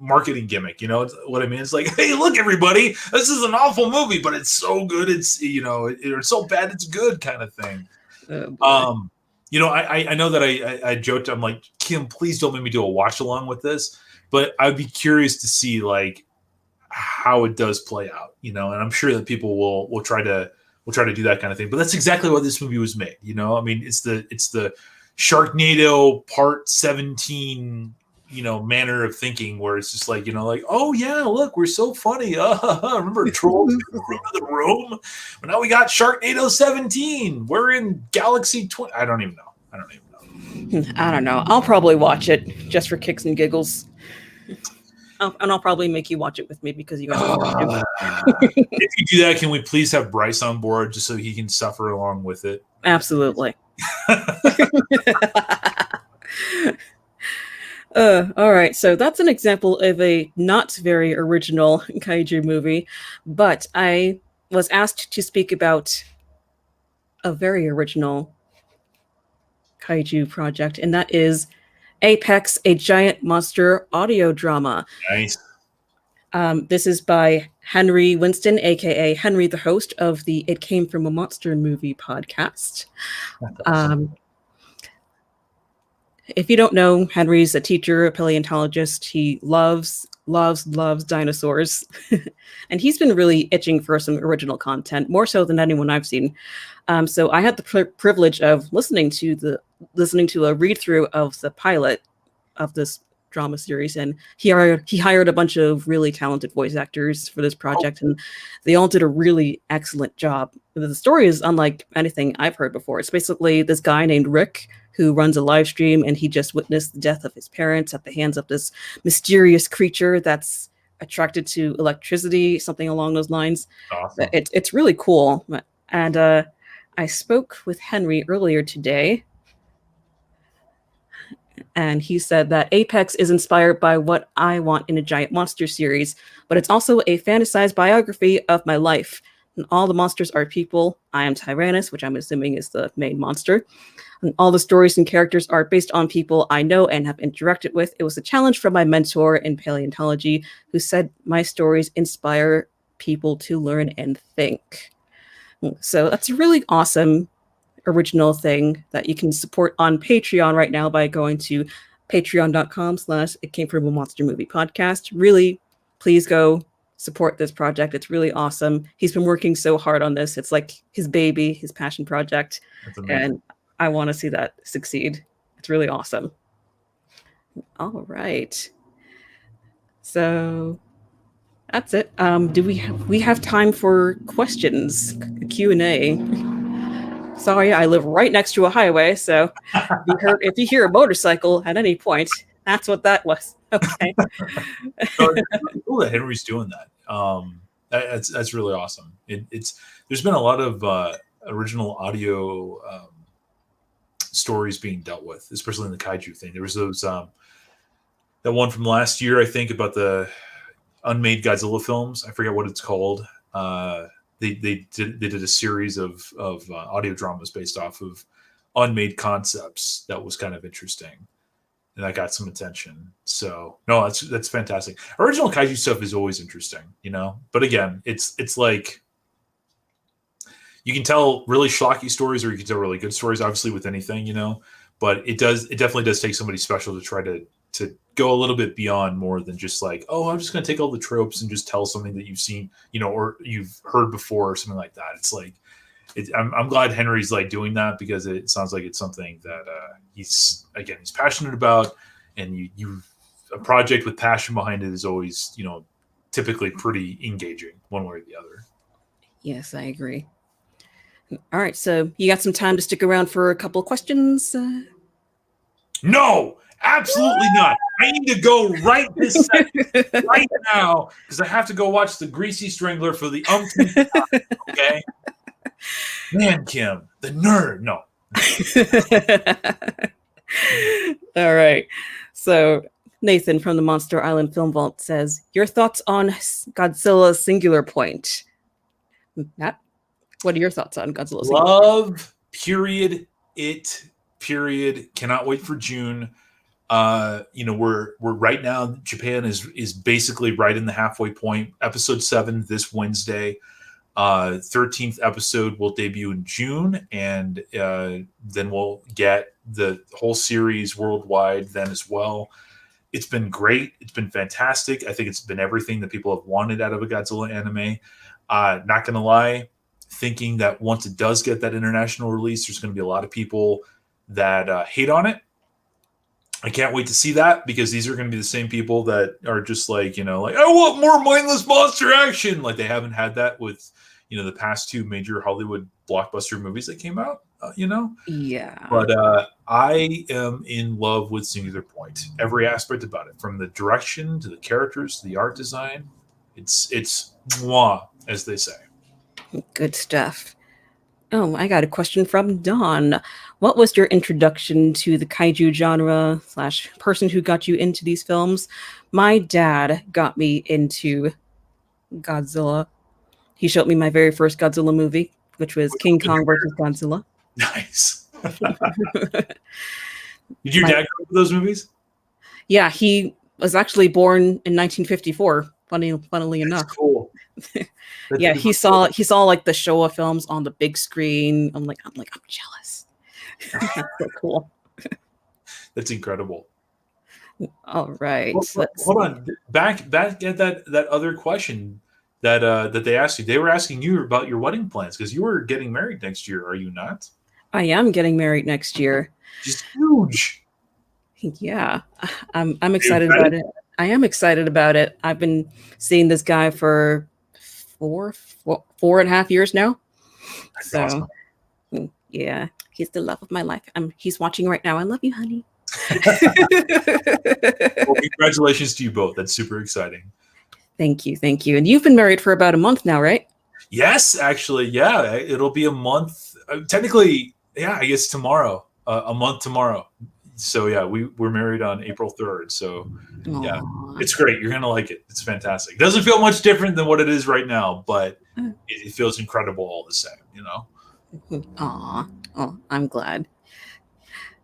marketing gimmick. You know what I mean? It's like, hey, look, everybody, this is an awful movie, but it's so good. It's it's so bad it's good kind of thing. I know that I joked. I'm like, Kim, please don't make me do a watch along with this. But I'd be curious to see like how it does play out. And I'm sure that people will try to do that kind of thing. But that's exactly why this movie was made. I mean, it's the Sharknado Part 17, manner of thinking, where it's just like, oh yeah, look, we're so funny. Remember Trolls into the room? But now we got Sharknado 17. We're in Galaxy 20. I don't even know. I don't know. I'll probably watch it just for kicks and giggles. And I'll probably make you watch it with me because you guys want to. If you do that, can we please have Bryce on board just so he can suffer along with it? Absolutely. All right, so that's an example of a not very original kaiju movie, but I was asked to speak about a very original kaiju project, and that is Apex, a giant monster audio drama. Nice. This is by Henry Winston, aka Henry, the host of the It Came From a Monster Movie podcast. Awesome. If you don't know, Henry's a teacher, a paleontologist. He loves dinosaurs. And he's been really itching for some original content, more so than anyone I've seen. So I had the privilege of listening to a read-through of the pilot of this drama series, and he hired a bunch of really talented voice actors for this project, and they all did a really excellent job. The story is unlike anything I've heard before. It's basically this guy named Rick who runs a live stream, and he just witnessed the death of his parents at the hands of this mysterious creature that's attracted to electricity, something along those lines. Awesome. It's really cool. And I spoke with Henry earlier today, and he said that Apex is inspired by what I want in a giant monster series, but it's also a fantasized biography of my life. And all the monsters are people. I am Tyrannus, which I'm assuming is the main monster. And all the stories and characters are based on people I know and have interacted with. It was a challenge from my mentor in paleontology, who said my stories inspire people to learn and think. So that's a really awesome original thing that you can support on Patreon right now by going to patreon.com/It Came From a Monster Movie Podcast. Really, please go support this project. It's really awesome. He's been working so hard on this. It's like his baby, his passion project. And I want to see that succeed. It's really awesome. All right. So that's it. Do we have time for questions? Q&A. Sorry, I live right next to a highway, so if you hear a motorcycle at any point, that's what that was. Okay. Cool that Henry's doing that. That's really awesome. There's been a lot of original audio stories being dealt with, especially in the kaiju thing. There was those that one from last year, I think, about the unmade Godzilla films. I forget what it's called. They did a series of audio dramas based off of unmade concepts that was kind of interesting, and that got some attention. So no, that's fantastic. Original kaiju stuff is always interesting, But again, it's like you can tell really schlocky stories, or you can tell really good stories. Obviously, with anything, But it definitely does take somebody special to try to go a little bit beyond more than just like, oh, I'm just going to take all the tropes and just tell something that you've seen, or you've heard before, or something like that. It's like, I'm glad Henry's like doing that, because it sounds like it's something that he's passionate about, and a project with passion behind it is always, typically pretty engaging one way or the other. Yes, I agree. All right, so you got some time to stick around for a couple of questions? No, absolutely not. I need to go right this second, right now, because I have to go watch The Greasy Strangler for the umpteenth time. Okay, man, Kim, the nerd. No. All right. So Nathan from the Monster Island Film Vault says, "Your thoughts on Godzilla's Singular Point?" Matt, what are your thoughts on Godzilla? Love. Period. It. Period. Cannot wait for June. We're right now. Japan is basically right in the halfway point. Episode 7 this Wednesday. 13th episode will debut in June, and then we'll get the whole series worldwide then as well. It's been great. It's been fantastic. I think it's been everything that people have wanted out of a Godzilla anime. Not gonna lie, thinking that once it does get that international release, there's going to be a lot of people that hate on it. I can't wait to see that, because these are going to be the same people that are just like, I want more mindless monster action. Like, they haven't had that with, the past 2 major Hollywood blockbuster movies that came out, Yeah. But I am in love with Singular Point. Every aspect about it, from the direction to the characters to the art design. It's mwah, as they say. Good stuff. Oh, I got a question from Dawn. What was your introduction to the kaiju genre / person who got you into these films? My dad got me into Godzilla. He showed me my very first Godzilla movie, which was King Kong versus Godzilla. Nice. Did your dad go to those movies? Yeah, he was actually born in 1954. Funnily enough. Cool. Yeah, he saw like the Showa films on the big screen. I'm jealous. That's so cool. That's incredible. All right. Well, hold on. Back at that other question that they asked you. They were asking you about your wedding plans, because you were getting married next year, are you not? I am getting married next year. Just huge. Yeah, I'm excited about it. I am excited about it. I've been seeing this guy for 4.5 years now. That's so awesome. Yeah, he's the love of my life. He's watching right now. I love you, honey. Well, congratulations to you both. That's super exciting. Thank you. And you've been married for about a month now, right? Yes, actually, yeah. It'll be a month. Technically, yeah, I guess tomorrow. A month tomorrow. So yeah, we're married on April 3rd. So yeah, it's great. You're gonna like it. It's fantastic. It doesn't feel much different than what it is right now, but it feels incredible all the same. Aw. Oh, I'm glad.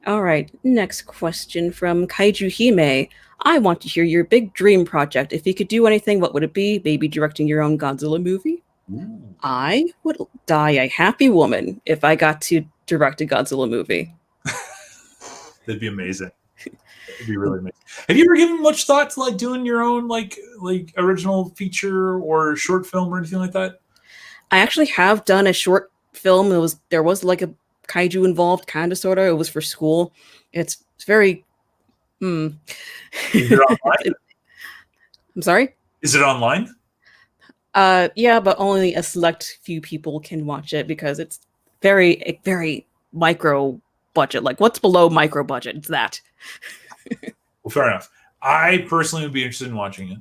All right, next question from Kaiju Hime. I want to hear your big dream project. If you could do anything, what would it be? Maybe directing your own Godzilla movie? Ooh. I would die a happy woman if I got to direct a Godzilla movie. That'd be amazing. It'd be really amazing. Have you ever given much thought to doing your own like original feature or short film or anything like that? I actually have done a short film. There was like a kaiju involved, kind of, sort of. It was for school. It's very. Is it online? I'm sorry? Is it online? Yeah, but only a select few people can watch it, because it's very, very micro budget. Like, what's below micro budget? It's that. Well, fair enough. I personally would be interested in watching it,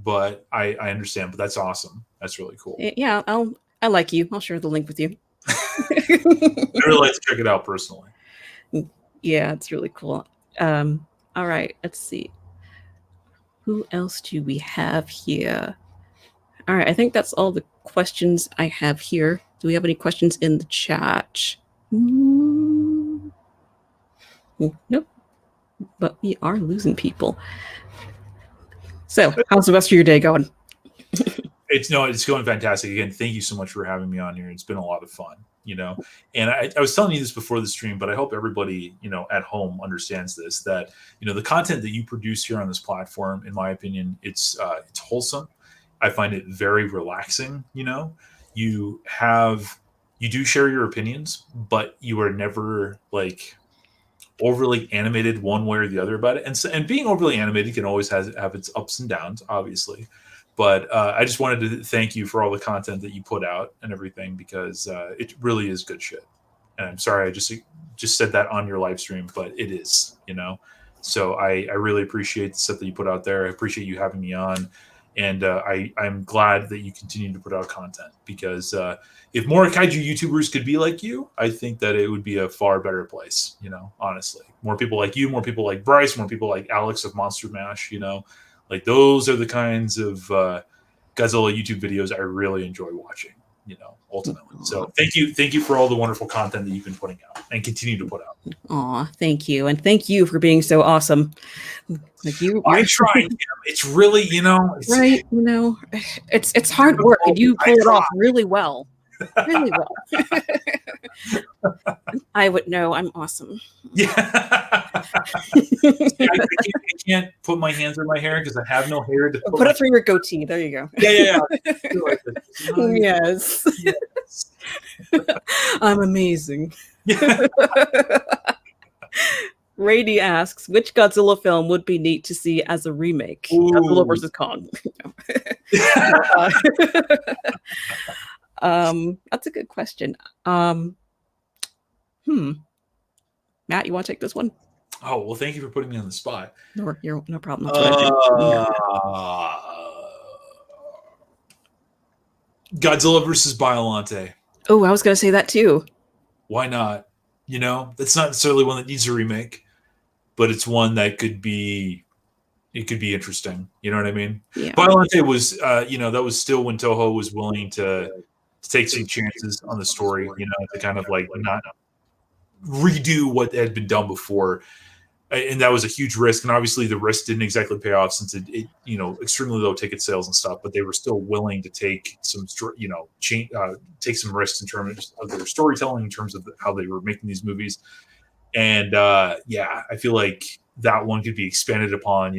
but I understand. But that's awesome. That's really cool. Yeah, I like you. I'll share the link with you. I'd really like to check it out personally. Yeah, it's really cool. All right, let's see. Who else do we have here? All right, I think that's all the questions I have here. Do we have any questions in the chat? Nope. But we are losing people. So, how's the rest of your day going? It's going fantastic. Again, thank you so much for having me on here. It's been a lot of fun, And I was telling you this before the stream, but I hope everybody, at home understands this, that, the content that you produce here on this platform, in my opinion, it's wholesome. I find it very relaxing. You do share your opinions, but you are never overly animated one way or the other about it. And being overly animated can always have its ups and downs, obviously. But I just wanted to thank you for all the content that you put out and everything, because it really is good shit. And I'm sorry I just said that on your live stream, but it is, So I really appreciate the stuff that you put out there. I appreciate you having me on. And I'm glad that you continue to put out content, because if more kaiju YouTubers could be like you, I think that it would be a far better place, honestly. More people like you, more people like Bryce, more people like Alex of Monster Mash, like those are the kinds of Godzilla YouTube videos I really enjoy watching, ultimately. So thank you for all the wonderful content that you've been putting out and continue to put out. Aw, thank you. And thank you for being so awesome. Like I try. It's really, it's, right. It's hard work, and you pull it off really well. Really well. I would know. I'm awesome. Yeah. I can't put my hands in my hair because I have no hair to put it through your goatee. There you go. Yeah. Yes. I'm amazing. Rady asks, which Godzilla film would be neat to see as a remake? Ooh. Godzilla versus Kong. That's a good question. Matt, you want to take this one? Oh, well, thank you for putting me on the spot. No problem. That's what I do. Godzilla versus Biollante. Oh, I was going to say that too. Why not? That's not necessarily one that needs a remake, but it's one that could be interesting. You know what I mean? Yeah. Biollante was, that was still when Toho was willing to take some chances on the story, to kind of like not redo what had been done before. And that was a huge risk. And obviously the risk didn't exactly pay off, since it extremely low ticket sales and stuff, but they were still willing to take some, take some risks in terms of their storytelling, in terms of how they were making these movies. And I feel like that one could be expanded upon.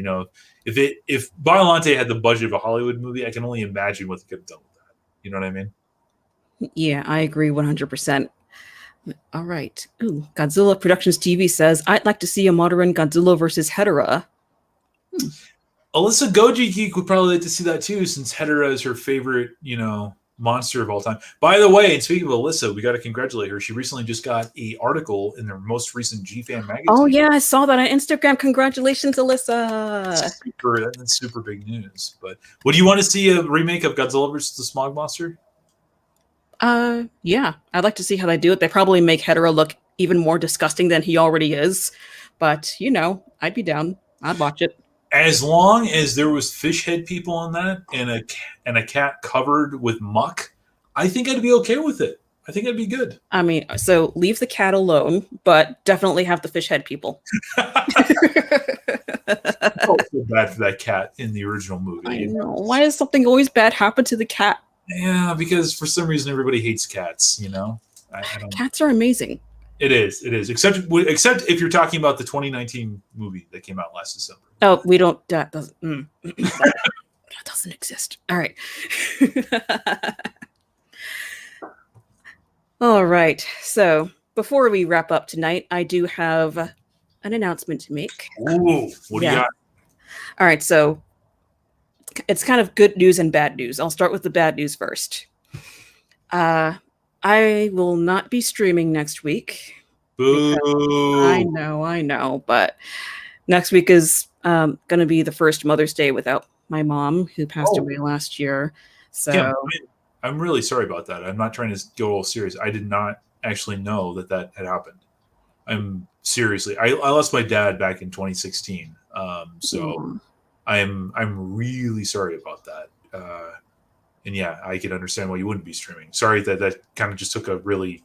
If Biollante had the budget of a Hollywood movie, I can only imagine what they could have done with that. You know what I mean? Yeah, I agree 100%. All right. Ooh, Godzilla Productions TV says, I'd like to see a modern Godzilla versus Hedorah. Alyssa Goji Geek would probably like to see that too, since Hedorah is her favorite, monster of all time. By the way, and speaking of Alyssa, we got to congratulate her. She recently just got an article in their most recent G-Fan magazine. Oh yeah, I saw that on Instagram. Congratulations, Alyssa. That's super big news. But would you want to see a remake of Godzilla versus the Smog Monster? Yeah, I'd like to see how they do it. They probably make Hedorah look even more disgusting than he already is, but I'd be down. I'd watch it. As long as there was fish head people on that and a cat covered with muck, I think I'd be okay with it. I think it'd be good. I mean, so leave the cat alone, but definitely have the fish head people. I felt so bad for that cat in the original movie. I know. Why does something always bad happen to the cat? Yeah, because for some reason everybody hates cats. Cats are amazing. It is, except if you're talking about the 2019 movie that came out last December. Oh, we don't. That doesn't. That doesn't exist. All right. All right. So before we wrap up tonight, I do have an announcement to make. Ooh, what do you got? All right. So it's kind of good news and bad news. I'll start with the bad news first. I will not be streaming next week. Boo. I know, but next week is going to be the first Mother's Day without my mom, who passed away last year. So Kim, I'm really sorry about that. I'm not trying to go all serious. I did not actually know that had happened. I'm seriously. I lost my dad back in 2016. I'm really sorry about that. And yeah, I can understand why you wouldn't be streaming. Sorry that kind of just took a really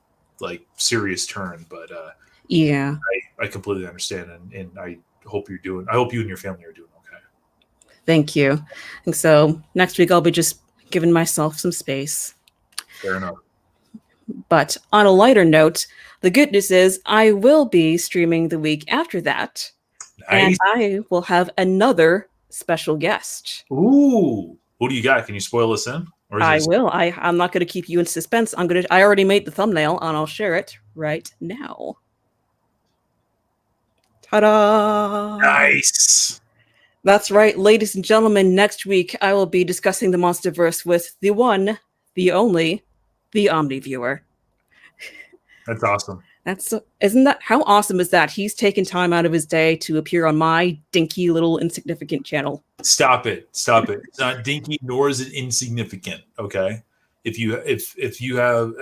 serious turn, but yeah, I completely understand, and I hope you and your family are doing okay. Thank you. And so next week I'll be just giving myself some space. Fair enough. But on a lighter note, the good news is I will be streaming the week after that. Nice. And I will have another special guest. Ooh, who do you got? Can you spoil us in? I will. I'm not going to keep you in suspense. I already made the thumbnail, and I'll share it right now. Ta-da! Nice. That's right, ladies and gentlemen. Next week, I will be discussing the Monsterverse with the one, the only, the Omniviewer. That's awesome. Isn't that how awesome is that? He's taken time out of his day to appear on my dinky little insignificant channel. Stop it. It's not dinky, nor is it insignificant. Okay. If you have,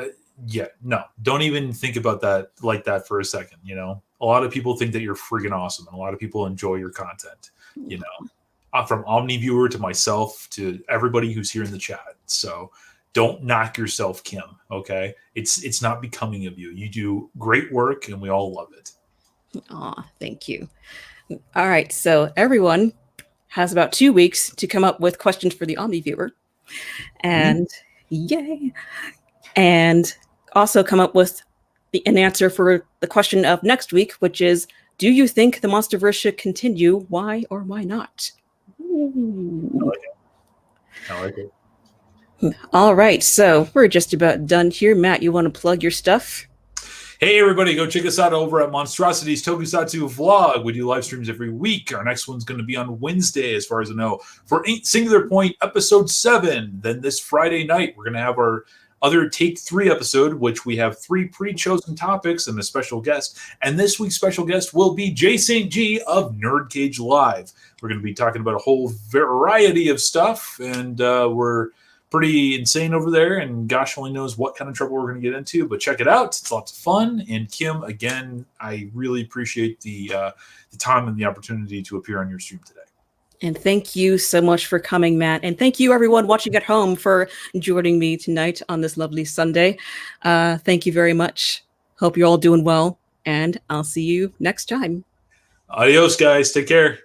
yeah, no, don't even think about that like that for a second. You know, a lot of people think that you're freaking awesome, and a lot of people enjoy your content. You know, from Omni viewer to myself to everybody who's here in the chat. So don't knock yourself, Kim. Okay, it's not becoming of you. You do great work, and we all love it. Aw, thank you. All right, so everyone has about 2 weeks to come up with questions for the Omni viewer, and yay, and also come up with an answer for the question of next week, which is, do you think the Monsterverse should continue? Why or why not? Ooh. I like it. All right, so we're just about done here. Matt, you want to plug your stuff? Hey, everybody, go check us out over at Monstrosities Tokusatsu Vlog. We do live streams every week. Our next one's going to be on Wednesday, as far as I know, for Singular Point Episode 7. Then this Friday night, we're going to have our other Take 3 episode, which we have 3 pre-chosen topics and a special guest. And this week's special guest will be Jay St. G of Nerd Cage Live. We're going to be talking about a whole variety of stuff, and we're pretty insane over there, and gosh only knows what kind of trouble we're going to get into, but check it out. It's lots of fun. And Kim, again, I really appreciate the time and the opportunity to appear on your stream today. And thank you so much for coming, Matt. And thank you, everyone watching at home, for joining me tonight on this lovely Sunday. Thank you very much. Hope you're all doing well, and I'll see you next time. Adios, guys. Take care.